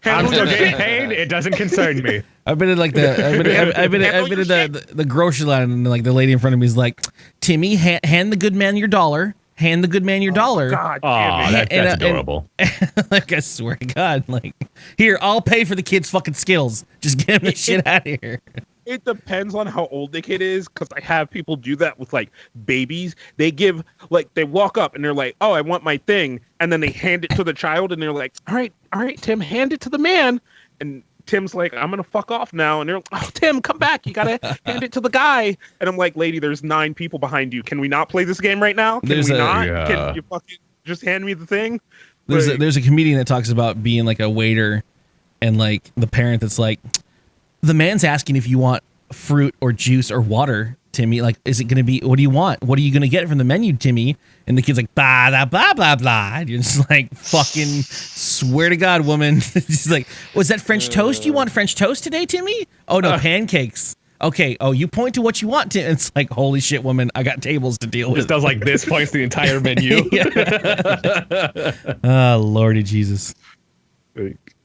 I'm still getting paid. It doesn't concern me. I've been in like I've been in the grocery line, and like the lady in front of me is like, Timmy, hand the good man your dollar. Hand the good man your dollar. God Oh, damn it. that's adorable. Like, I swear to God, like, here, I'll pay for the kid's fucking skills. Just get him the shit out of here. It depends on how old the kid is, because I have people do that with like babies. They give, like, they walk up and they're like, oh, I want my thing, and then they hand it to the child, and they're like, all right, Tim, hand it to the man. And Tim's like, I'm gonna fuck off now. And they're like, oh, Tim, come back, you gotta hand it to the guy. And I'm like, lady, there's 9 people behind you. Can we not play this game right now? Can we not? Yeah. Can you fucking just hand me the thing? There's a comedian that talks about being like a waiter, and like the parent that's like, the man's asking if you want fruit or juice or water, Timmy. Like, is it gonna be, what do you want? What are you gonna get from the menu, Timmy? And the kid's like, blah, blah, blah, blah, blah. And you're just like, fucking swear to God, woman. She's like, was that French toast? You want French toast today, Timmy? Oh, no, pancakes. Okay. Oh, you point to what you want to. It's like, holy shit, woman. I got tables to deal with. Just does like this, points the entire menu. Oh, Lordy Jesus.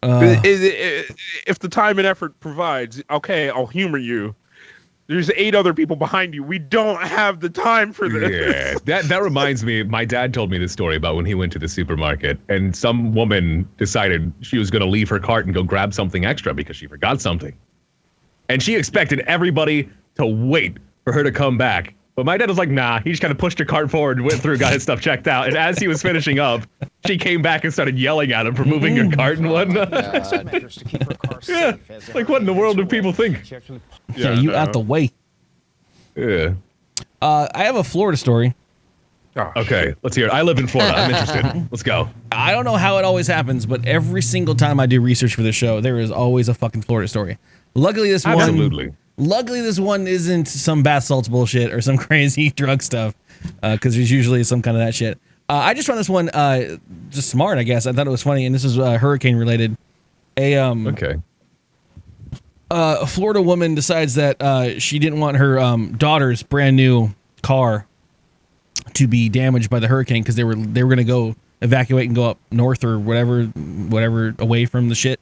If the time and effort provides, okay, I'll humor you. There's 8 other people behind you. We don't have the time for this. Yeah, that reminds me. My dad told me this story about when he went to the supermarket, and some woman decided she was going to leave her cart and go grab something extra because she forgot something, and she expected everybody to wait for her to come back. But my dad was like, nah. He just kind of pushed her cart forward, went through, got his stuff checked out, and as he was finishing up, she came back and started yelling at him for moving her cart and whatnot. Yeah, like what in the world do people think? Yeah, you out the way. Yeah. I have a Florida story. Okay, let's hear it. I live in Florida. I'm interested. Let's go. I don't know how it always happens, but every single time I do research for the show, there is always a fucking Florida story. Luckily, this one isn't some bath salts bullshit or some crazy drug stuff, because there's usually some kind of that shit. I just found this one just smart, I guess. I thought it was funny, and this is hurricane related. A Florida woman decides that she didn't want her daughter's brand new car to be damaged by the hurricane, because they were going to go evacuate and go up north or whatever away from the shit.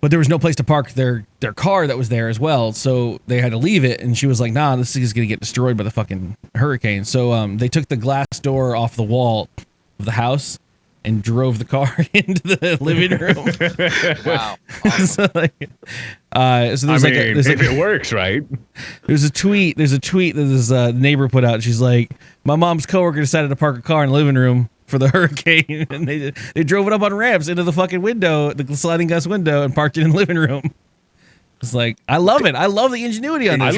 But there was no place to park their car that was there as well, so they had to leave it. And she was like, nah, this is going to get destroyed by the fucking hurricane. So they took the glass door off the wall of the house and drove the car into the living room. Wow. So, there's if it works, right? There's a tweet that this neighbor put out. She's like, my mom's coworker decided to park a car in the living room for the hurricane, and they drove it up on ramps into the fucking window, the sliding glass window, and parked it in the living room. It's like, I love it. I love the ingenuity on this.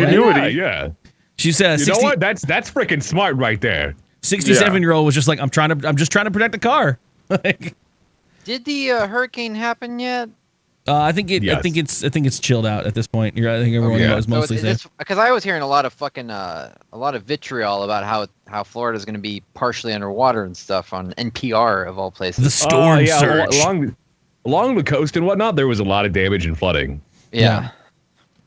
Yeah. She says, you know what? That's freaking smart right there. 67-year-old was just like, I'm just trying to protect the car. Like, did the hurricane happen yet? I think it's chilled out at this point. I think everyone knows mostly safe. Because I was hearing a lot of vitriol about how Florida is going to be partially underwater and stuff on NPR of all places. The storm surge along the coast and whatnot. There was a lot of damage and flooding. Yeah.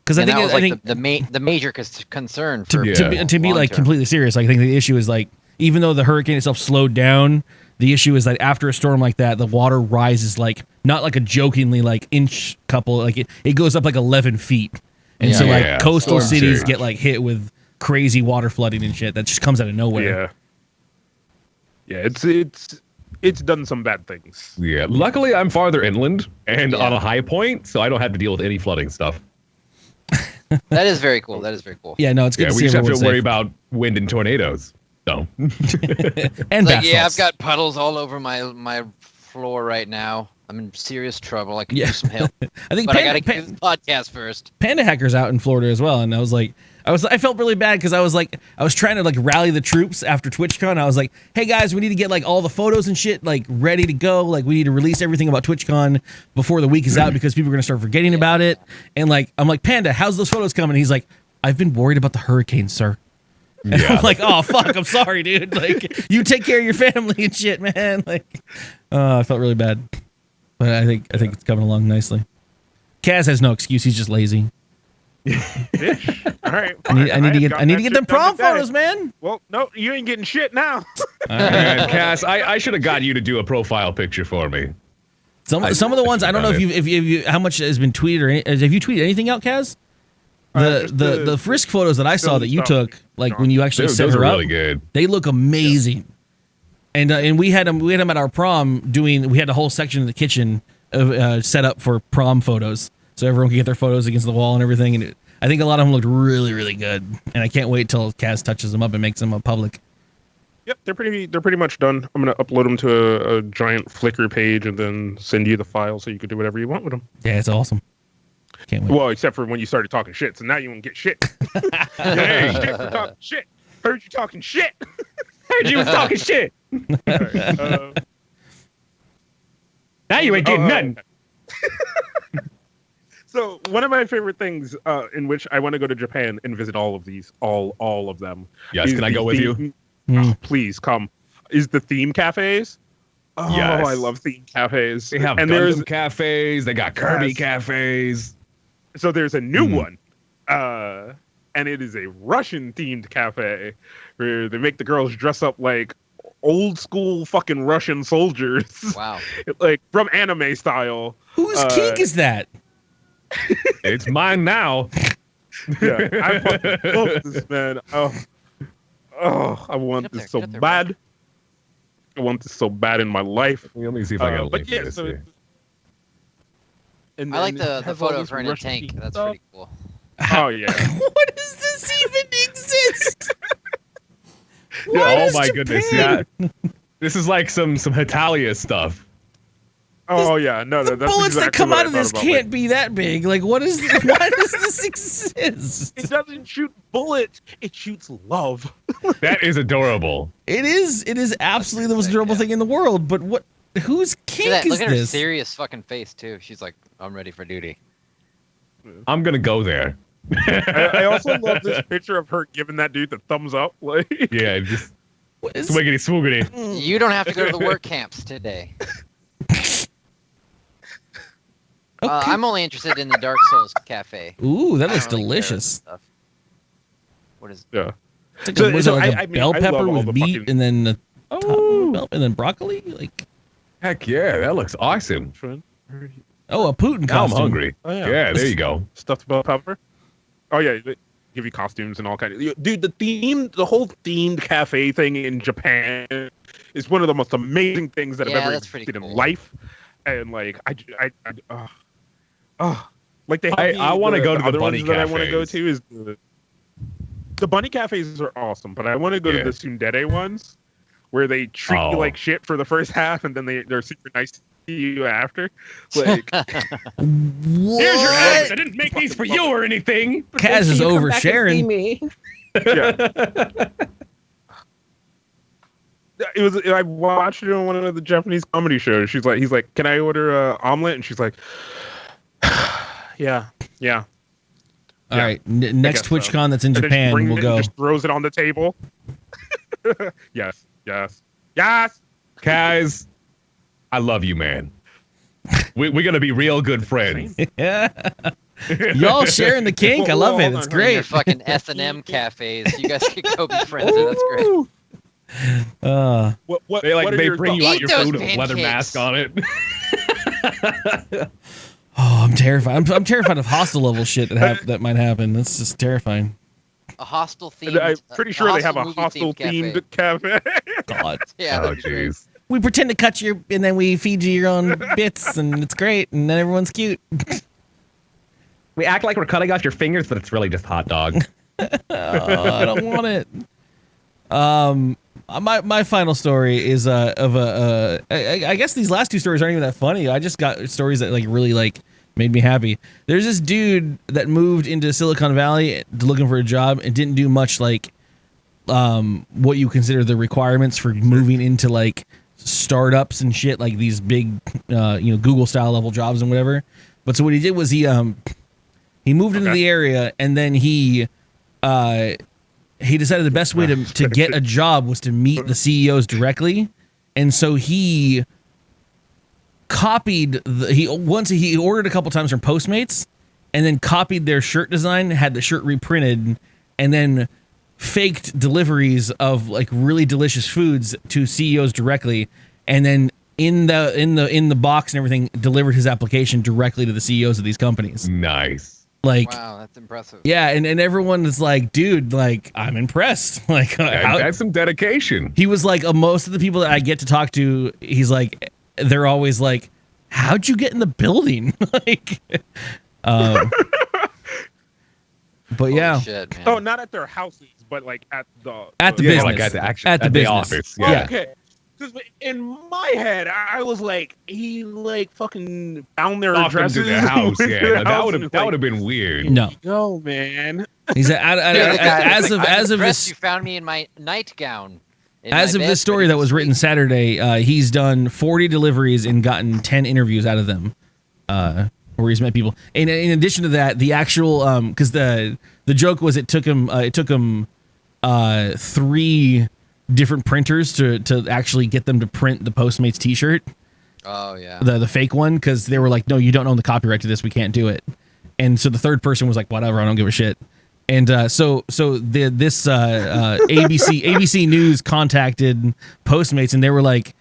Because I think the major concern for to be like completely serious. I think the issue is like, even though the hurricane itself slowed down, the issue is that after a storm like that, the water rises like not like a jokingly like inch couple, like it goes up like 11 feet, and coastal cities get like hit with crazy water flooding and shit that just comes out of nowhere. Yeah, it's done some bad things. Yeah, luckily I'm farther inland and on a high point, so I don't have to deal with any flooding stuff. That is very cool. Yeah, no, it's good. Yeah, we just have to worry about wind and tornadoes. So And It's bath like, yeah, I've salts. got puddles all over my floor right now. I'm in serious trouble. I could use some help, I think but I got to Panda, get this podcast first. Panda Hacker's out in Florida as well, and I was like, I felt really bad because I was trying to like rally the troops after TwitchCon. I was like, hey guys, we need to get like all the photos and shit like ready to go. Like we need to release everything about TwitchCon before the week is out because people are gonna start forgetting about it. And like I'm like, Panda, how's those photos coming? He's like, I've been worried about the hurricane, sir. And yeah. I'm like, oh fuck, I'm sorry, dude. Like you take care of your family and shit, man. Like, I felt really bad, but I think it's coming along nicely. Kaz has no excuse. He's just lazy. All right. I need to get them prom photos, man. Well, no, you ain't getting shit now. Man, Cass, I should have got you to do a profile picture for me. Some of the ones I don't know if you how much has been tweeted or have you tweeted anything out, Kaz? The frisk photos that I saw that you took, like when you actually set Those her are up, really good. they look amazing. And we had them at our prom doing. We had a whole section in the kitchen set up for prom photos, so everyone could get their photos against the wall and everything. And I think a lot of them looked really, really good. And I can't wait till Kaz touches them up and makes them public. Yep, they're pretty much done. I'm gonna upload them to a giant Flickr page and then send you the file so you can do whatever you want with them. Yeah, it's awesome. Can't wait. Well, except for when you started talking shit, so now you won't get shit. Hey, shit for talking shit. Heard you talking shit. Heard you was talking shit. All right, Now you ain't getting nothing. So one of my favorite things in which I want to go to Japan and visit all of these, all of them. Yes, is can I the go with you? theme- Oh, please come. Is the theme cafes? Oh, Yes. I love theme cafes. They have and Gundam cafes. They got Kirby Yes. cafes. So there's a new one, and it is a Russian themed cafe where they make the girls dress up like old school fucking Russian soldiers. Wow. Like from anime style. Whose kink is that? It's mine now. Yeah, I fucking love this, man. Oh, I want this so bad. I want this so bad in my life. Let me see if I got a link But for yeah, this so here. and I like then the have all photo this of her in a Russian tank. themed That's stuff. pretty cool. Oh yeah. What does this even exist? Yeah, What oh is my goodness, Japan? yeah. This is like some Hitalia stuff. Oh yeah. No, The that's bullets that exactly come what out I of thought this about, can't like, be that big. Like, why does this exist? It doesn't shoot bullets. It shoots love. That is adorable. It is absolutely the most adorable thing in the world. But what? Whose kink is Look at her this? serious fucking face too. She's like, I'm ready for duty. I'm gonna go there. I also love this picture of her giving that dude the thumbs up. Like, Yeah, just What is- swiggity swoogity. You don't have to go to the work camps today. Okay. I'm only interested in the Dark Souls cafe. Ooh, that I looks don't really care delicious. stuff. What is? yeah. It's like So- was so it like I a mean, bell I love pepper all with the meat fucking- and then the top of Oh, the bell and then broccoli? Like, heck yeah, that looks awesome. oh, a Putin Now I'm costume. hungry. Oh, yeah. Yeah, there you go. Stuffed bell pepper. Oh yeah, they give you costumes and all kind of. Dude, the whole themed cafe thing in Japan is one of the most amazing things that Yeah, I've ever that's pretty seen in cool. life. And like, like they. Have I want to go to the other bunny ones that I want to go cafes. to is the bunny cafes are awesome, but I want to go to Yeah. the tsundere ones where they treat you like shit for the first half and then they're super nice to you after. Like, What? Here's your eggs. I didn't make these for you or anything. Kaz is oversharing. yeah. It was. I watched it on one of the Japanese comedy shows. He's like, "Can I order a omelet?" And she's like, "Yeah." All right, next guess so. TwitchCon that's in And then she Japan, brings we'll it go. and just throws it on the table. Yes. Kaz, I love you, man. We're gonna be real good friends. Yeah. Y'all sharing the kink. I Well, love it. hold It's on, Your great. fucking S&M cafes. You guys could go be friends there. That's great. What? They what are they your bring you thoughts? out your Eat those food with a leather pancakes. mask on it. Oh, I'm terrified. I'm terrified of hostel level shit that might happen. That's just terrifying. A hostel And themed. I'm pretty sure they have a movie hostel themed cafe. God. Yeah. Oh that'd be great. jeez. We pretend to cut your, and then we feed you your own bits, and it's great, and then everyone's cute. We act like we're cutting off your fingers, but it's really just hot dog. Oh, I don't want it. My final story is I guess these last two stories aren't even that funny. I just got stories that like really like made me happy. There's this dude that moved into Silicon Valley looking for a job and didn't do much like what you consider the requirements for moving into like startups and shit, like these big Google style level jobs and whatever. But so what he did was he moved into the area, and then he decided the best way to get a job was to meet the CEOs directly. And so he copied he ordered a couple times from Postmates and then copied their shirt design, had the shirt reprinted, and then faked deliveries of like really delicious foods to CEOs directly, and then in the box and everything delivered his application directly to the CEOs of these companies. Nice. Like, wow, that's impressive. Yeah, and everyone is like, dude, like, I'm impressed. Like, that's some dedication. He was like, most of the people that I get to talk to, he's like, they're always like, how'd you get in the building? Like, but yeah. Shit, man. Oh, not at their houses, but like at the business, like at the business office. Yeah. Yeah. Okay. Because in my head, I was like, he like fucking found their Off addresses into their house. went to Yeah, their that house would and have was like, been weird. No, yo, man. he said as of Dress, this you found me in my nightgown. as of this story that was written Saturday, he's done 40 deliveries and gotten 10 interviews out of them, where he's met people. And in addition to that, the actual because the joke was it took him 3 different printers to actually get them to print the Postmates T-shirt. Oh yeah, the fake one, because they were like, no, you don't own the copyright to this, we can't do it. And so the third person was like, whatever, I don't give a shit. And so this ABC News contacted Postmates, and they were like,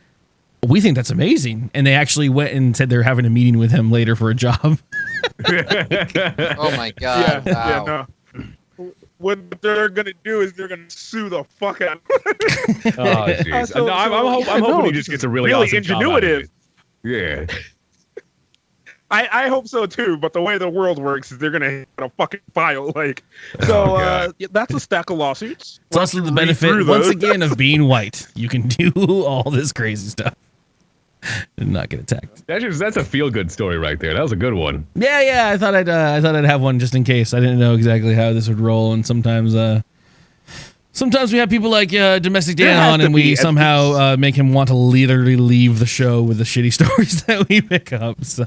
we think that's amazing. And they actually went and said they're having a meeting with him later for a job. oh my god, wow. Yeah, no. What they're gonna do is they're gonna sue the fuck out. Oh, jeez. No, I'm hoping he just gets a really awesome ingenuitive. Job out of it. Yeah. I hope so too, but the way the world works is they're gonna hit a fucking file. Like, so that's a stack of lawsuits. It's also the benefit, once again, of being white. You can do all this crazy stuff and not get attacked. That's a feel good story right there. That was a good one. Yeah. I thought I'd have one just in case. I didn't know exactly how this would roll, and sometimes we have people like Domestic Dan on, and we somehow make him want to literally leave the show with the shitty stories that we pick up. So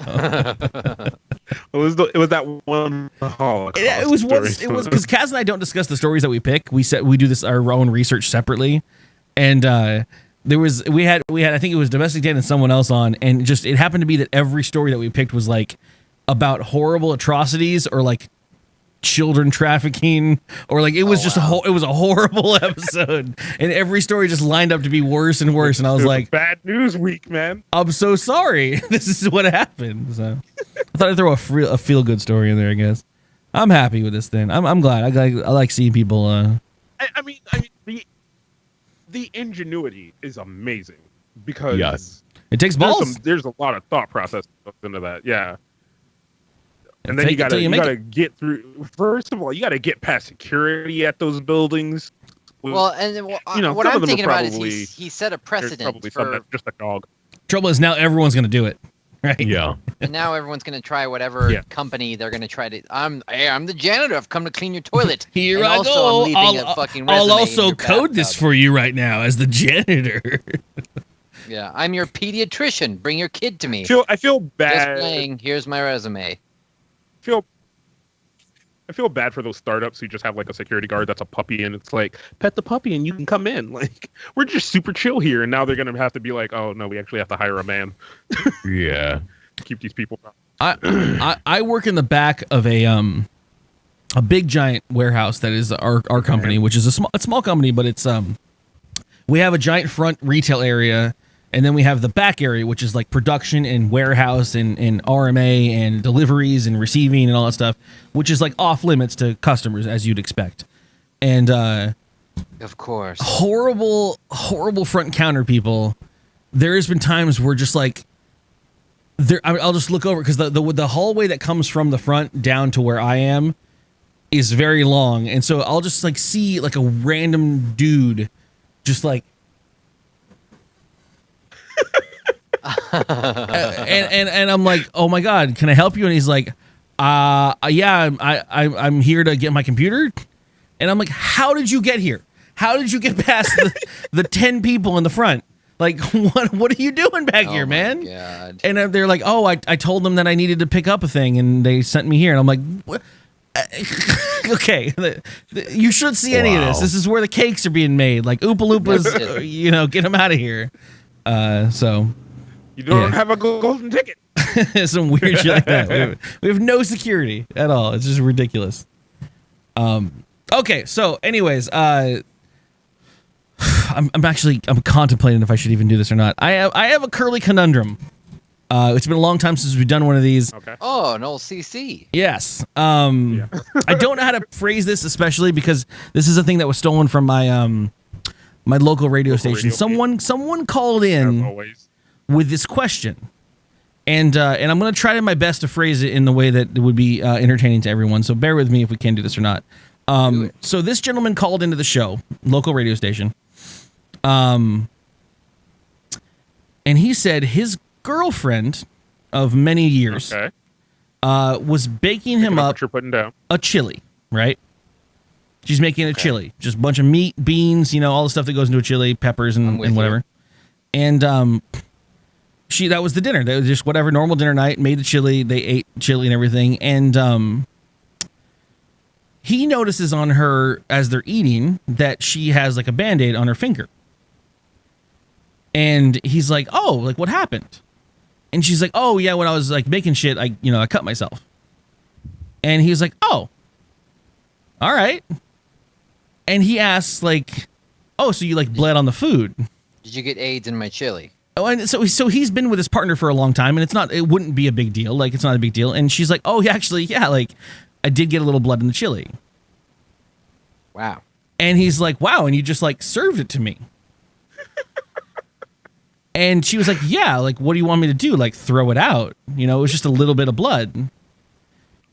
it was that one Holocaust it was because Kaz and I don't discuss the stories that we pick. We do this our own research separately, and we had I think it was Domestic Dan and someone else on, and just it happened to be that every story that we picked was like about horrible atrocities or like children trafficking, or like it was it was a horrible episode, and every story just lined up to be worse and worse, and I was like, bad news week, man. I'm so sorry. This is what happened. So I thought I'd throw a feel good story in there. I guess I'm happy with this thing. I'm glad. I like seeing people. I mean the ingenuity is amazing, because it takes balls. There's a lot of thought process into that. Yeah. And then you gotta get through. First of all, you gotta get past security at those buildings. Well, and what I'm thinking about is he set a precedent for just a dog. Trouble is now everyone's gonna do it, right? Yeah. And now everyone's gonna try whatever company they're gonna try to. I'm the janitor. I've come to clean your toilet. Here and I also go. I'm leaving a fucking resume I'll also in your code this bathtub. for you right now as the janitor. Yeah, I'm your pediatrician. Bring your kid to me. I feel bad. Just playing. Here's my resume. I feel bad for those startups who just have like a security guard that's a puppy, and it's like, pet the puppy and you can come in. Like, we're just super chill here, and now they're gonna have to be like, oh no, we actually have to hire a man. Yeah. Keep these people. I work in the back of a big giant warehouse that is our company, which is a small company, but it's we have a giant front retail area, and then we have the back area, which is like production and warehouse and RMA and deliveries and receiving and all that stuff, which is like off limits to customers, as you'd expect. And of course, horrible front counter people. There has been times where just like I'll just look over, because the hallway that comes from the front down to where I am is very long, and so I'll just like see like a random dude just like. and I'm like, oh my God, can I help you? And he's like, yeah, I'm here to get my computer. And I'm like, how did you get here? How did you get past the 10 people in the front? Like, what are you doing back here, man? God. And they're like, oh, I told them that I needed to pick up a thing, and they sent me here. And I'm like, what? Okay, you shouldn't see any of this. This is where the cakes are being made. Like, Oompa Loompas, get them out of here. So You don't have a golden ticket. some weird shit like that. We have no security at all. It's just ridiculous. Okay, so anyways, I'm contemplating if I should even do this or not. I have a curly conundrum. It's been a long time since we've done one of these. Okay. Oh, an old CC. Yes. I don't know how to phrase this, especially because this is a thing that was stolen from my my local radio station. Someone called As in always. with this question, and I'm going to try my best to phrase it in the way that it would be entertaining to everyone. So bear with me if we can do this or not. So this gentleman called into the show, local radio station, and he said his girlfriend of many years was baking him up What you're putting down. a chili, right? She's making a chili, just a bunch of meat, beans, all the stuff that goes into a chili, peppers and whatever. And that was the dinner. That was just whatever normal dinner night. Made the chili. They ate chili and everything. And he notices on her as they're eating that she has like a Band-Aid on her finger. And he's like, "Oh, like what happened?" And she's like, "Oh yeah, when I was like making shit, I cut myself." And he's like, "Oh, all right." And he asks like, "Oh, so you like bled on the food? Did you get AIDS in my chili?" Oh, and so he's been with his partner for a long time, and it wouldn't be a big deal. Like, it's not a big deal. And she's like, "Oh, actually, yeah, like I did get a little blood in the chili." Wow. And he's like, "Wow, and you just like served it to me." And she was like, "Yeah, like what do you want me to do? Like throw it out? It was just a little bit of blood."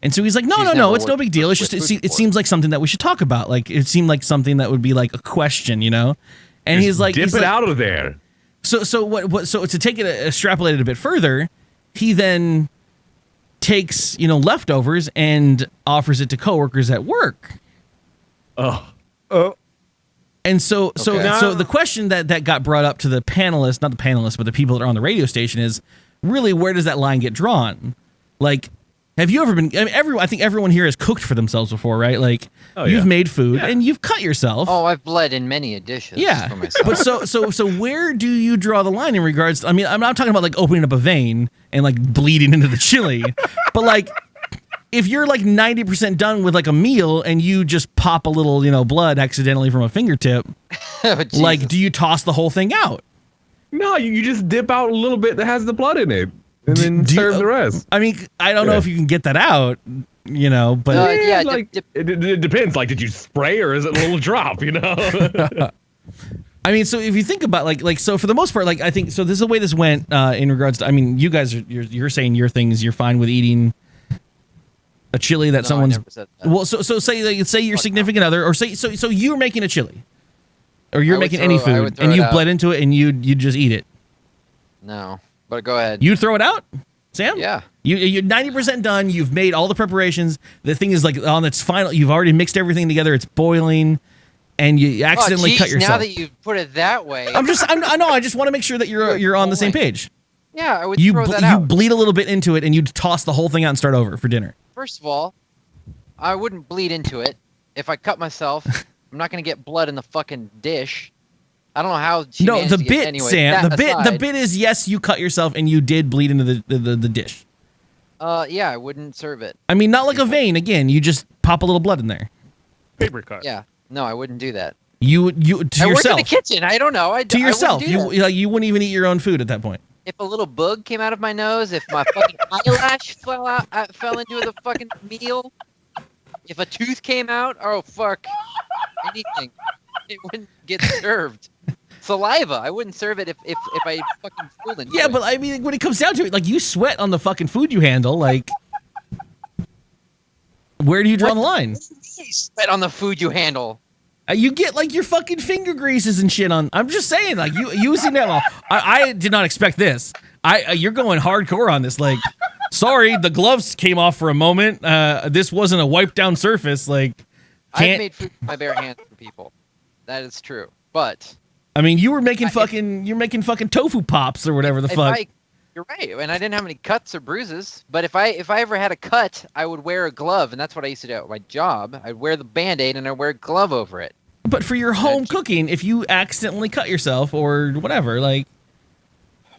And so he's like, "No, it's no big deal. It's just it seems like something that we should talk about. Like it seemed like something that would be like a question, And he's like, dip it out of there. So what? So to take it extrapolate it a bit further, he then takes leftovers and offers it to coworkers at work. Oh. And so Okay. the question that got brought up to the panelists, not the panelists, but the people that are on the radio station is really, where does that line get drawn? Like, have you ever been? I think everyone here has cooked for themselves before, right? Like, you've made food and you've cut yourself. Oh, I've bled in many dishes. Yeah, For myself. but so where do you draw the line in regards? I mean, I'm not talking about like opening up a vein and like bleeding into the chili, but like if you're like 90% done with like a meal and you just pop a little blood accidentally from a fingertip, Oh, like Jesus. do you toss the whole thing out? No, you just dip out a little bit that has the blood in it, and then serve the rest. I mean, I don't know if you can get that out, but Yeah, like it depends. Like, did you spray or is it a little drop? I mean, so if you think about like so for the most part, like I think so. This is the way this went in regards to. I mean, you guys you're saying your things. You're fine with eating a chili that No, I someone's. never said that. Well, so say your significant other, or so you're making a chili, or you're making any I food, would throw and it you out. bled into it, and you just eat it. No, but go ahead. You throw it out, Sam? Yeah. You're 90% done. You've made all the preparations. The thing is like on its final. You've already mixed everything together. It's boiling, and you accidentally cut yourself. Now that you put it that way, I know. I just want to make sure that you're on the same page. yeah, I would You throw that you out. bleed a little bit into it, and you toss the whole thing out and start over for dinner. First of all, I wouldn't bleed into it. If I cut myself, I'm not going to get blood in the fucking dish. I don't know how she No, managed the to get, bit, anyway, Sam. that The aside, bit is yes, you cut yourself, and you did bleed into the dish. Yeah, I wouldn't serve it. I mean, not like a vein. Again, you just pop a little blood in there. Paper cut. Yeah, no, I wouldn't do that. You to I work in yourself. the kitchen. I don't know. To yourself. I wouldn't do You that. you wouldn't even eat your own food at that point. If a little bug came out of my nose, if my fucking eyelash fell into the fucking meal, if a tooth came out, oh fuck, anything, it wouldn't get served. Saliva, I wouldn't serve it if I fucking fooled into Yeah, it. but I mean, when it comes down to it, like you sweat on the fucking food you handle. Like, where do you draw the line? You sweat on the food you handle. You get like your fucking finger greases and shit on. I'm just saying, like you using that. Well, I did not expect this. You're going hardcore on this. Like, sorry, the gloves came off for a moment. This wasn't a wiped down surface. Like, I've made food with my bare hands for people. That is true. But I mean, you're making fucking tofu pops or whatever the fuck. You're right, and I didn't have any cuts or bruises. But if I ever had a cut, I would wear a glove, and that's what I used to do at my job. I'd wear the Band-Aid and I'd wear a glove over it. But for your home cooking, if you accidentally cut yourself or whatever, like,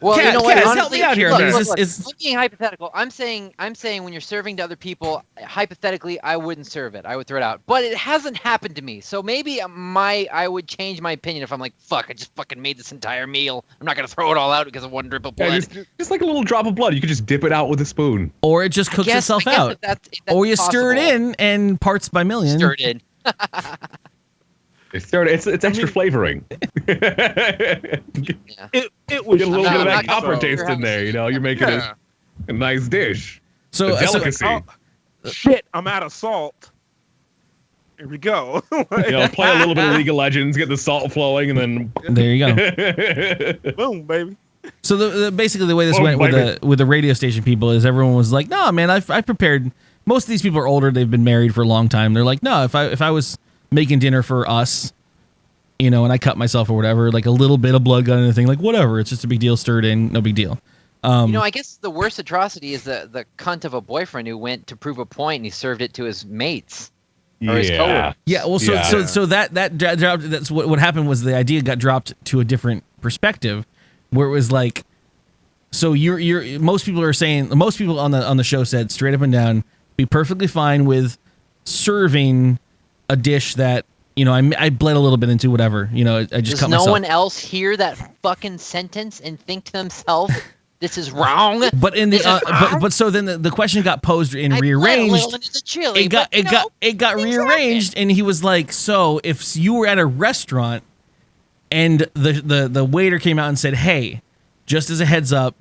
well, Kaz, you know what? Kaz, Honestly, help me out here. Look, I mean, I'm being hypothetical. I'm saying when you're serving to other people, hypothetically, I wouldn't serve it. I would throw it out. But it hasn't happened to me. So maybe I would change my opinion if I'm like, fuck, I just fucking made this entire meal. I'm not gonna throw it all out because of one drip of blood. Yeah, just like a little drop of blood. You could just dip it out with a spoon. Or it just cooks itself out. If that's or you possible. stir it in and parts by million. Stir it in. It's extra flavoring. Yeah. It was Get a little bit of that copper so- taste in there. You know, you're making a nice dish. So, A delicacy. shit. I'm out of salt. Here we go. You know, play a little bit of League of Legends, get the salt flowing, and then there you go. Boom, baby. So basically the way this went with the radio station people is everyone was like, no, man, I prepared. Most of these people are older. They've been married for a long time. They're like, no, if I was making dinner for us, you know, and I cut myself or whatever, like a little bit of blood got in the thing, like whatever, it's just a big deal, stirred in, no big deal. You know, I guess the worst atrocity is the cunt of a boyfriend who went to prove a point and he served it to his mates. Or his coworkers. Yeah, well, so that dropped. That's what happened was the idea got dropped to a different perspective, where it was like, so you're most people are saying, most people on the show said straight up and down, be perfectly fine with serving a dish that, you know, I bled a little bit into, whatever, you know, I just cut myself. Does no one else hear that fucking sentence and think to themselves, this is wrong? But in the but so then the question got posed and rearranged. It got rearranged, and he was like, so if you were at a restaurant and the waiter came out and said, hey, just as a heads up,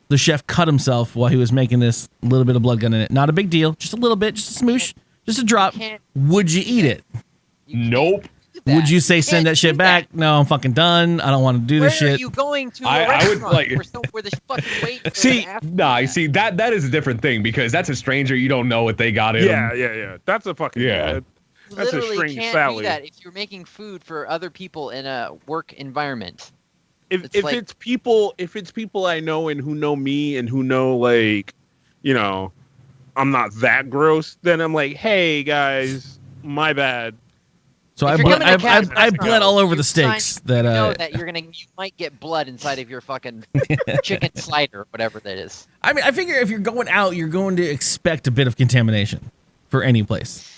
the chef cut himself while he was making this little bit of blood gun in it. Not a big deal, just a little bit, just a smoosh, just a drop. Would you eat it? Nope. Would you say send that shit back? No, I'm fucking done. I don't want to do this shit. Where are you going to? I would like where the fucking wait. see that is a different thing, because that's a stranger. You don't know what they got in. Yeah. That's a fucking Yeah. That's a literally strange can't Sally. do that if you're making food for other people in a work environment. If like- it's people I know and who know me and who know, like, you know, I'm not that gross, then I'm like, hey guys, my bad. So If I you're bled, coming to I Casper's bled all over you're the steaks. trying to That know that you might get blood inside of your fucking chicken slider, whatever that is. I mean, I figure if you're going out, you're going to expect a bit of contamination for any place.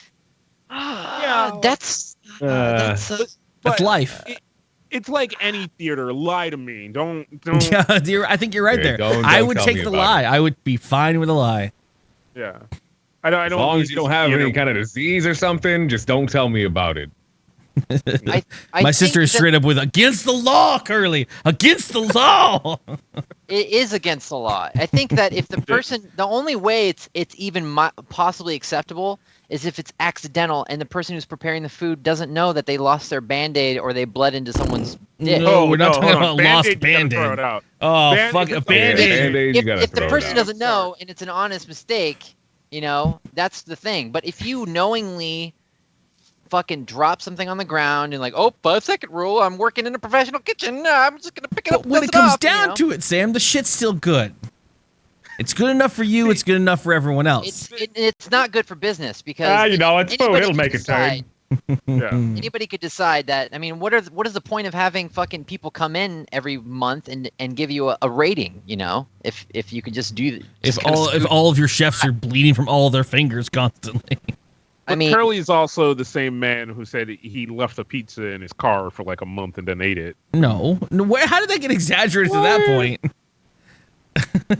Yeah, that's That's life. It's like any theater. Lie to me. Don't. Yeah, I think you're right Yeah, there. don't I would tell take me the about lie. it. I would be fine with a lie. Yeah. I don't. As long need as you don't this have theater. any kind of disease or something, just don't tell me about it. My sister is straight up with against the law, Curly. Against the law. It is against the law. I think that if the person, the only way it's even possibly acceptable is if it's accidental and the person who's preparing the food doesn't know that they lost their Band-Aid or they bled into someone's dick. No, we're not talking hold on. about lost Band-Aid, you gotta throw Band-Aid. it out. Oh, Band-Aid fuck a is- Band-Aid. Band-Aid, you gotta If the throw it person out. doesn't know and it's an honest mistake, you know, that's the thing. But if you knowingly fucking drop something on the ground and like, oh, 5-second rule, I'm working in a professional kitchen, I'm just gonna pick it up. But when and it dust comes off, down you know? to it, Sam, the shit's still good. It's good enough for you. It's good enough for everyone else. It's not good for business because You know, it's food. anybody It'll could make it turn. decide- Yeah. Anybody could decide that. I mean, what is the point of having fucking people come in every month and give you a rating? You know, if you could just do If all of your chefs are bleeding from all their fingers constantly. I mean, Curly's also the same man who said he left a pizza in his car for like a month and then ate it. No, how did that get exaggerated to that point?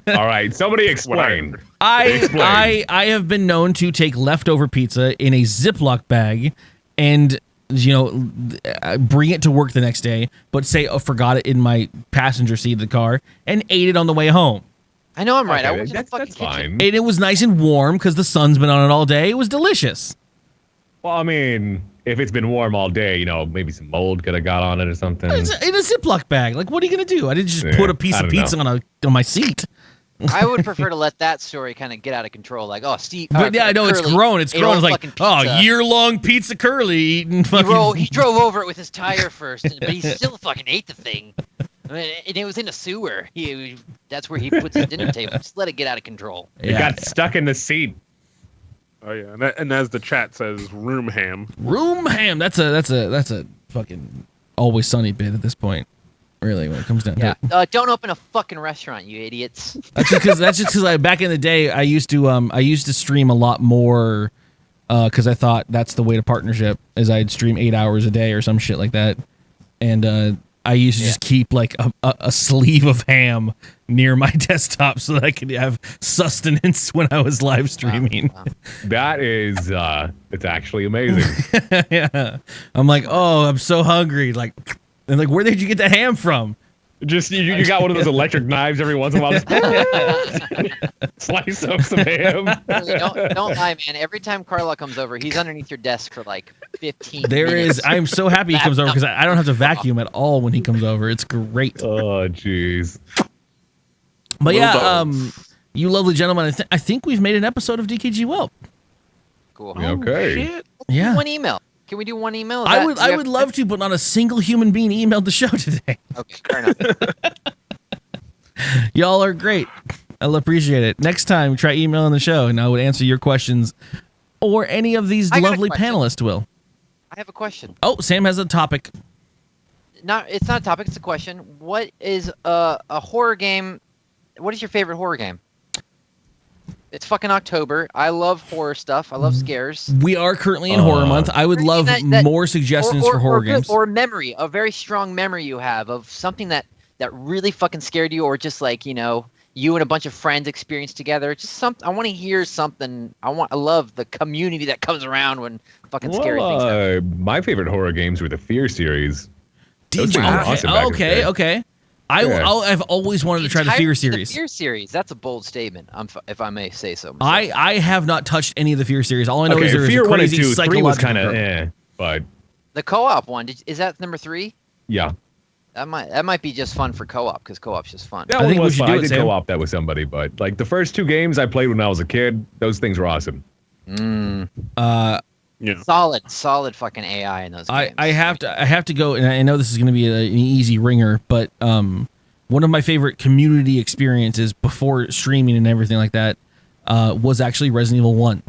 All right, somebody explain. I have been known to take leftover pizza in a Ziploc bag and, you know, bring it to work the next day, but say forgot it in my passenger seat of the car and ate it on the way home. I know I'm right. I Okay, worked in a fucking that's kitchen. fine. And it was nice and warm because the sun's been on it all day. It was delicious. Well, I mean, if it's been warm all day, you know, maybe some mold could have got on it or something. It's in a Ziploc bag. Like, what are you gonna do? I didn't just put a piece I of don't pizza on my seat. I would prefer to let that story kind of get out of control. Like, oh, Steve. But yeah, I know it's Curly grown. It's ate grown. all It's like, fucking oh, pizza. year-long pizza Curly eating fucking. He drove over it with his tire first, but he still fucking ate the thing. I mean, and it was in a sewer. That's where he puts his dinner table. Just let it get out of control. It got stuck in the seat. Oh yeah, and as the chat says, room ham. Room ham. That's a fucking Always Sunny bit at this point. Really, when it comes down to it. Don't open a fucking restaurant, you idiots. That's just because back in the day I used to stream a lot more because I thought that's the way to partnership is I'd stream 8 hours a day or some shit like that, and I used to just keep like a sleeve of ham near my desktop so that I could have sustenance when I was live streaming. Wow. That is, it's actually amazing. Yeah, I'm like, oh, I'm so hungry, like. And like, where did you get the ham from? Just you got one of those electric knives every once in a while. Slice up some ham. Don't lie, man. Every time Carla comes over, he's underneath your desk for like 15 minutes. I'm so happy he comes over because I don't have to vacuum at all when he comes over. It's great. Oh, jeez. But yeah, you lovely gentlemen, I think we've made an episode of DKGWELP. Cool. Okay. Shit. Yeah. One email. Can we do one email? I would love to, but not a single human being emailed the show today. Okay, fair enough. Y'all are great. I'll appreciate it. Next time, try emailing the show, and I would answer your questions, or any of these I got a lovely question. panelists will. I have a question. Oh, Sam has a topic. It's not a topic. It's a question. What is a horror game? What is your favorite horror game? It's fucking October. I love horror stuff. I love scares. We are currently in Horror Month. I would love more suggestions for horror games. Or a memory, a very strong memory you have of something that really fucking scared you, or just like, you know, you and a bunch of friends experienced together. Just something. I want to hear something. I love the community that comes around when fucking scary things happen. My favorite horror games were the Fear series. Those things were awesome back in the day. Okay. I've always wanted to try the Fear series. The Fear series. That's a bold statement, if I may say so. I have not touched any of the Fear series. All I know is there's Fear a crazy 1 and 2, 3 was kind psychological. of but the co-op one. Is that number 3? yeah. That might be just fun for co-op, because co-op's just fun. That I think one we was should fun. do I it, did Sam. co-op that with somebody, but like the first 2 games I played when I was a kid, those things were awesome. Yeah. Solid fucking AI in those games. I have to go, and I know this is going to be an easy ringer, but one of my favorite community experiences before streaming and everything like that was actually Resident Evil 1.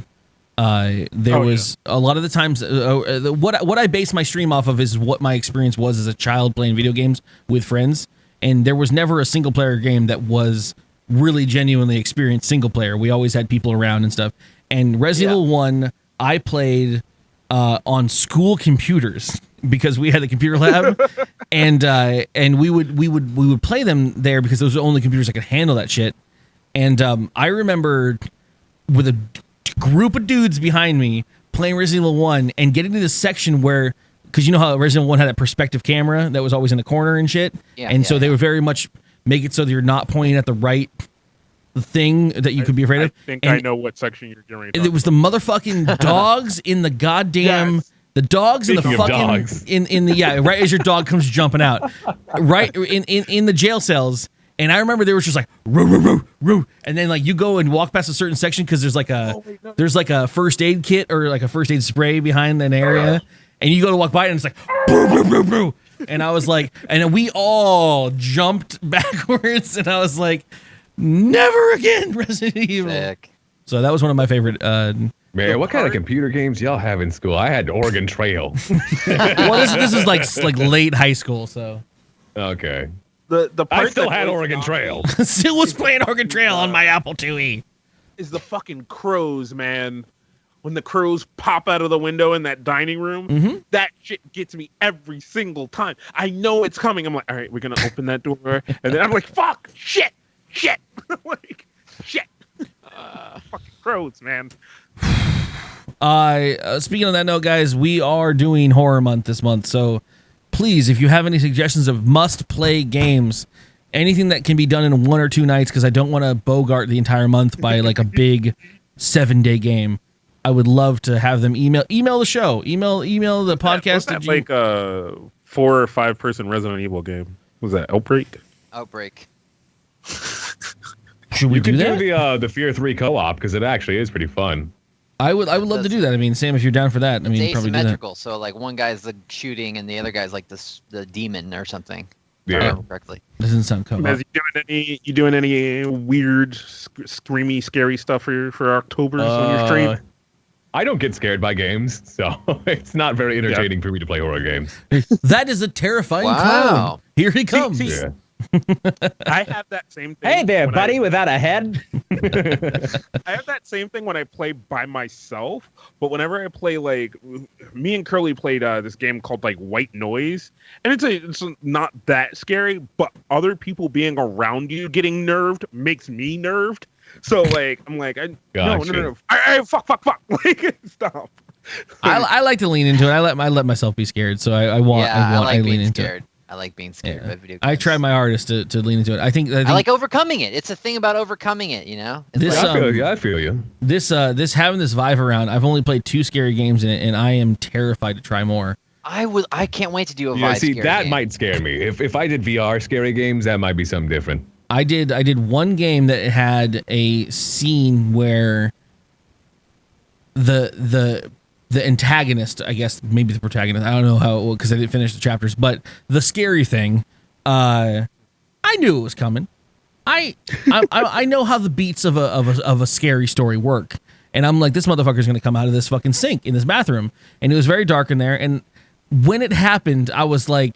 There was a lot of the times what I base my stream off of is what my experience was as a child playing video games with friends, and there was never a single player game that was really genuinely experienced single player. We always had people around and stuff. And Resident Evil 1 I played on school computers because we had a computer lab, and we would play them there because those were the only computers that could handle that shit. And I remember with a group of dudes behind me playing Resident Evil 1 and getting to this section where, because you know how Resident Evil 1 had that perspective camera that was always in the corner and shit, so they would very much make it so that you're not pointing at the right thing that you could be afraid of. I think I know what section you're getting ready to It was the motherfucking dogs in the goddamn the dogs in the Speaking of fucking dogs. in the right as your dog comes jumping out, right in the jail cells. And I remember there was just like roo, roo, roo, roo. And then like you go and walk past a certain section because there's like a first aid kit or like a first aid spray behind an area, and you go to walk by it and it's like boo, boo, boo, boo. And I was like, and then we all jumped backwards, and I was like, never again, Resident Evil. Sick. So that was one of my favorite. Man, what kind of computer games y'all have in school? I had Oregon Trail. Well, this is like late high school, so Okay. The part I still that had blows Oregon my Trail. still was playing Oregon Trail on my Apple IIe. is the fucking crows, man. When the crows pop out of the window in that dining room, that shit gets me every single time. I know it's coming. I'm like, all right, we're gonna open that door, and then I'm like, fuck, shit, like, shit. Fucking crows, man. Speaking of that note, guys, we are doing Horror Month this month, so please, if you have any suggestions of must-play games, anything that can be done in 1 or 2 nights, because I don't want to bogart the entire month by like a big 7-day game. I would love to have them email the show, email the podcast. Was that like a 4 or 5 person Resident Evil game? Was that Outbreak? Outbreak. Should we do that? Do the Fear 3 co-op because it actually is pretty fun. I would love to do that. I mean, Sam, if you're down for that, I mean, It's probably do that. asymmetrical, so like one guy's the shooting and the other guy's like the demon or something. If I Yeah. remember correctly. Doesn't sound co-op. Mez, you doing any weird, screamy, scary stuff for October on your stream? I don't get scared by games, so it's not very entertaining for me to play horror games. That is a terrifying Wow. clown. Here he comes. See, Yeah. I have that same thing. Hey there, when buddy, without a head. I have that same thing when I play by myself, but whenever I play, like, me and Curly played this game called like White Noise, and it's not that scary, but other people being around you getting nerved makes me nerved. So like I'm like, no, I fuck, like stop. I like to lean into it. I let myself be scared, so I like lean being into scared. it. I like being scared by video games. I try my hardest to lean into it. I think I like overcoming it. It's a thing about overcoming it, you know? It's This, like- I feel you. This having this Vive around. I've only played 2 scary games in it, and I am terrified to try more. I can't wait to do a Yeah, Vive see, scary that game. might scare me. If I did VR scary games, that might be something different. I did one game that had a scene where the antagonist, I guess maybe the protagonist, I don't know how, because I didn't finish the chapters, but the scary thing, I knew it was coming. I know how the beats of a scary story work, and I'm like, this motherfucker's gonna come out of this fucking sink in this bathroom, and it was very dark in there. And when it happened, I was like,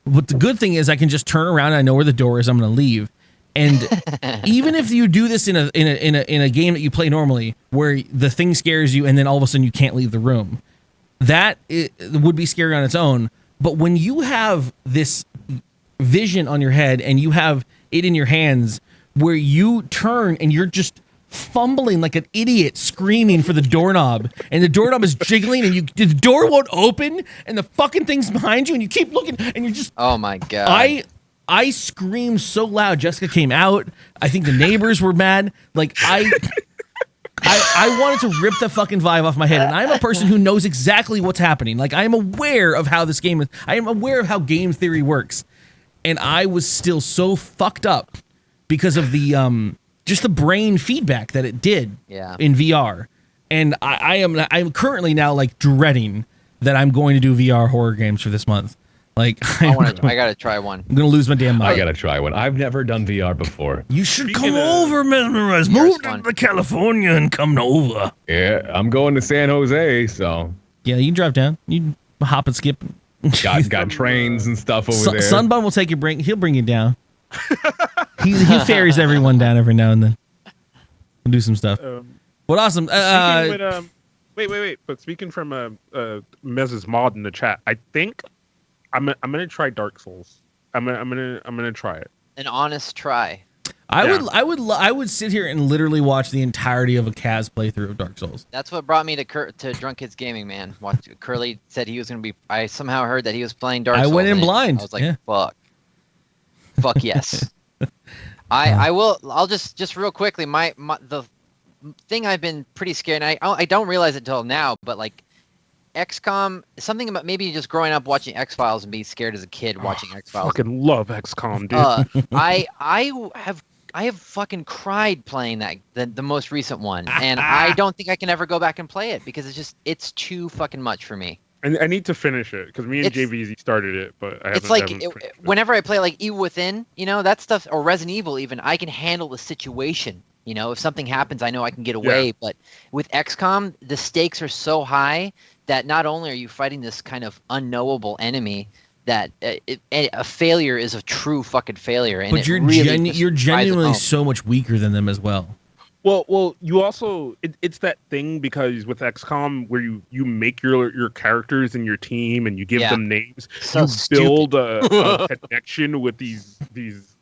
but the good thing is I can just turn around and I know where the door is. I'm gonna leave. And even if you do this in a game that you play normally, where the thing scares you and then all of a sudden you can't leave the room, that would be scary on its own. But when you have this vision on your head and you have it in your hands, where you turn and you're just fumbling like an idiot, screaming for the doorknob, and the doorknob is jiggling, and the door won't open, and the fucking thing's behind you, and you keep looking, and you're just. Oh my god! I screamed so loud. Jessica came out. I think the neighbors were mad. Like I wanted to rip the fucking Vive off my head. And I'm a person who knows exactly what's happening. Like I am aware of how this game is. I am aware of how game theory works. And I was still so fucked up because of the just the brain feedback that it did in VR. And I'm currently now like dreading that I'm going to do VR horror games for this month. Like I gotta try one. I'm gonna lose my damn mind. I gotta try one. I've never done VR before. You should come over, Mesmerize. Move to California and come over. Yeah, I'm going to San Jose, so yeah, you can drive down. You hop and skip. got trains and stuff over there. Sunbun will take you. He'll bring you down. he ferries everyone down every now and then. We'll do some stuff. What awesome. Wait. But speaking from Mez's mod in the chat, I think I'm gonna try Dark Souls. I'm gonna try it. An honest try. I would sit here and literally watch the entirety of a Kaz playthrough of Dark Souls. That's what brought me to Drunk Kids Gaming, man. Curly said he was gonna be. I somehow heard that he was playing Dark Souls. I went in blind. I was like, fuck yes. I'll just real quickly. The thing I've been pretty scared. And I don't realize it till now, but like. XCOM, something about maybe just growing up watching X-Files and being scared as a kid watching X-Files. Fucking love XCOM, dude. I have fucking cried playing the most recent one, and I don't think I can ever go back and play it because it's too fucking much for me. And I need to finish it because me and JVZ started it, but I haven't. It's like whenever I play like Evil Within, that stuff, or Resident Evil, even I can handle the situation. If something happens, I know I can get away. Yeah. But with XCOM, the stakes are so high that not only are you fighting this kind of unknowable enemy, that a failure is a true fucking failure. And but you're genuinely so much weaker than them as well. Well, you also it's that thing because with XCOM where you make your characters and your team and you give them names, so you build a connection with these these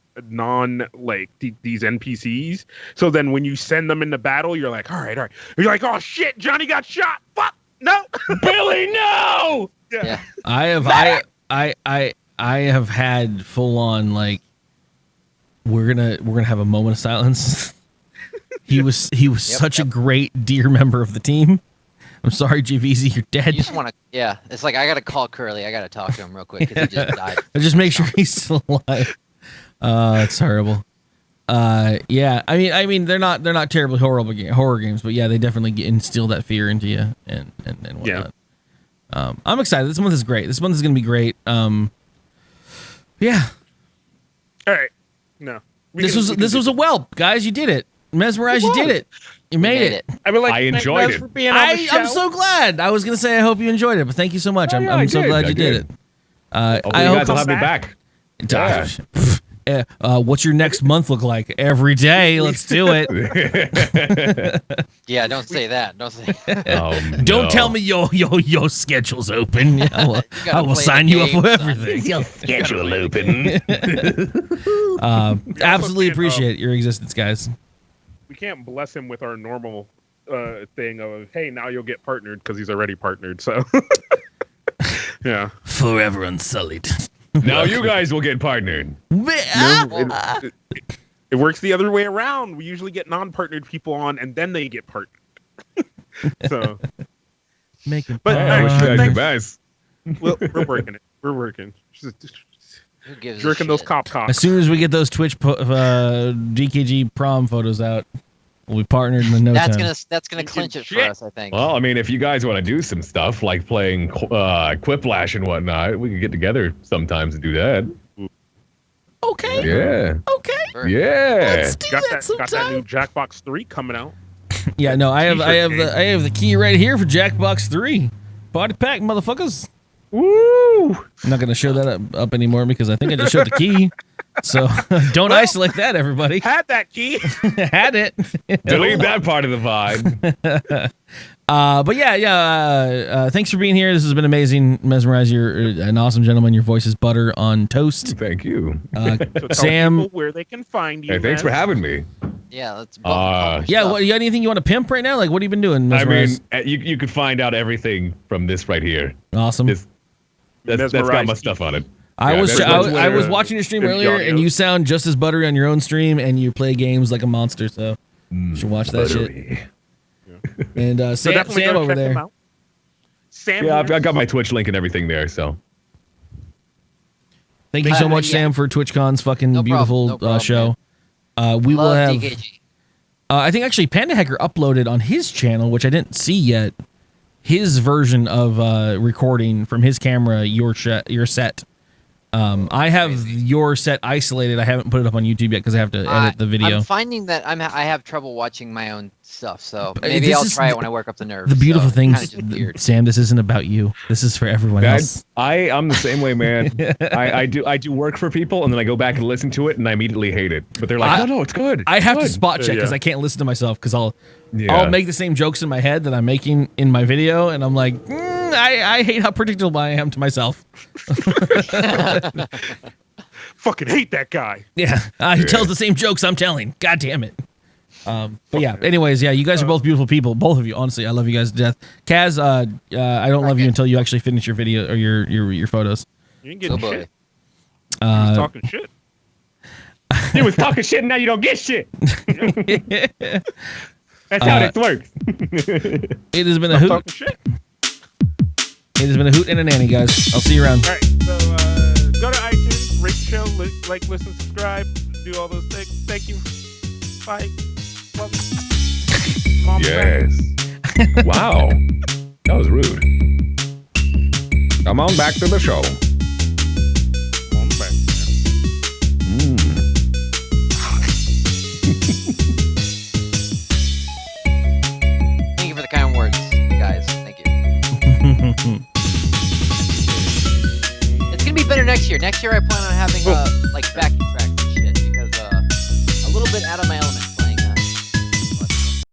NPCs. So then when you send them into battle, you're like, all right. You're like, oh shit, Johnny got shot. Fuck, no, Billy, no. Yeah. I have had full on like we're gonna have a moment of silence. He was such a great dear member of the team. I'm sorry, GVZ, you're dead. You just want to, yeah. It's like I gotta call Curly. I gotta talk to him real quick because he just died. Just make sure he's still alive. It's horrible. Yeah. I mean, they're not terribly horror games, but yeah, they definitely instill that fear into you and whatnot. Yeah. I'm excited. This month is great. This month is gonna be great. Yeah. All right. No. This was a whelp, guys. You did it. Mesmerize, you did it. You made it. I would like I to thank enjoyed Mez it. for being on the show. I'm so glad. I was gonna say I hope you enjoyed it, but thank you so much. Oh, yeah, I I'm so did. glad I you did did. it. Hopefully I you hope guys will have me back. What's your next month look like? Every day. Let's do it. Yeah, don't say that. Don't say. Don't tell me your schedule's open. I will play sign the you up game, for son. everything. Your schedule open. Absolutely can't, appreciate your existence, guys. We can't bless him with our normal thing of, hey, now you'll get partnered because he's already partnered. So, yeah. Forever unsullied. Now you guys will get partnered. It works the other way around. We usually get non-partnered people on, and then they get partnered. So, Making but I wish you guys the thanks. best. We're working it. We're working. Who gives a Jerking those shit? cop cocks. As soon as we get those Twitch DKG prom photos out, we'll be partnered in no That's time. gonna clinch it for shit. us, I think. Well, I mean, if you guys want to do some stuff like playing Quiplash and whatnot, we could get together sometimes and do that. Okay. Yeah. Okay. Sure. Yeah. Let's do Got that that new sometime. Jackbox 3 coming out. Yeah, no, I have T-shirt the key right here for Jackbox 3. Party pack, motherfuckers. Woo! I'm not gonna show that up anymore because I think I just showed the key. So don't isolate that, everybody. Had that key. Had it. Delete that part of the vibe. But yeah. Thanks for being here. This has been amazing. Mesmerize, you're an awesome gentleman. Your voice is butter on toast. Thank you. So tell Sam. people where they can find you. Hey, thanks for Mez. having me. Yeah, let's. Yeah, what, you got anything you want to pimp right now? Like, what have you been doing? I mean, Mesmerize? you could find out everything from this right here. Awesome. That's got my stuff on it. I Yeah, was that's what's I was where- watching your stream in earlier, the and you sound just as buttery on your own stream, and you play games like a monster. So you should watch that shit. Buttery. And So Sam definitely go over check them there. out. Sam, Yeah, I got my Twitch link and everything there. So Thank you so much, yeah. Sam, for TwitchCon's fucking No problem, beautiful no problem, show. We will Love have. DKG. I think actually Panda Hacker uploaded on his channel, which I didn't see yet, his version of recording from his camera your set. I have your set isolated. I haven't put it up on YouTube yet because I have to edit the video. I'm finding that I have trouble watching my own stuff, so But maybe this I'll is try it when I work up the nerves. The beautiful so thing, kinda just weird. Sam, this isn't about you. This is for everyone else. I'm the same way, man. I do work for people, and then I go back and listen to it, and I immediately hate it. But they're like, no, it's good. I have to Good." spot check because Yeah. I can't listen to myself because I'll Yeah. make the same jokes in my head that I'm making in my video, and I'm like, I hate how predictable I am to myself. fucking hate that guy. Yeah, he tells the same jokes I'm telling. God damn it. But yeah. Anyways, yeah, you guys are both beautiful people, both of you. Honestly, I love you guys to death. Kaz, I don't love you until you actually finish your video or your photos. You ain't getting Oh boy. shit. He's talking shit. You was talking shit, and now you don't get shit. That's how this works. It has been a I'm hoot. talking shit. It has been a hoot and a nanny, guys. I'll see you around. All right, so go to iTunes, rate the show, like, listen, subscribe, do all those things. Thank you. Bye. Love you. Mom, Yes. Wow. That was rude. Come on back to the show. Mom back. Thank you for the kind words, guys. Thank you. It's gonna be better next year. Next year, I plan on having like backing tracks.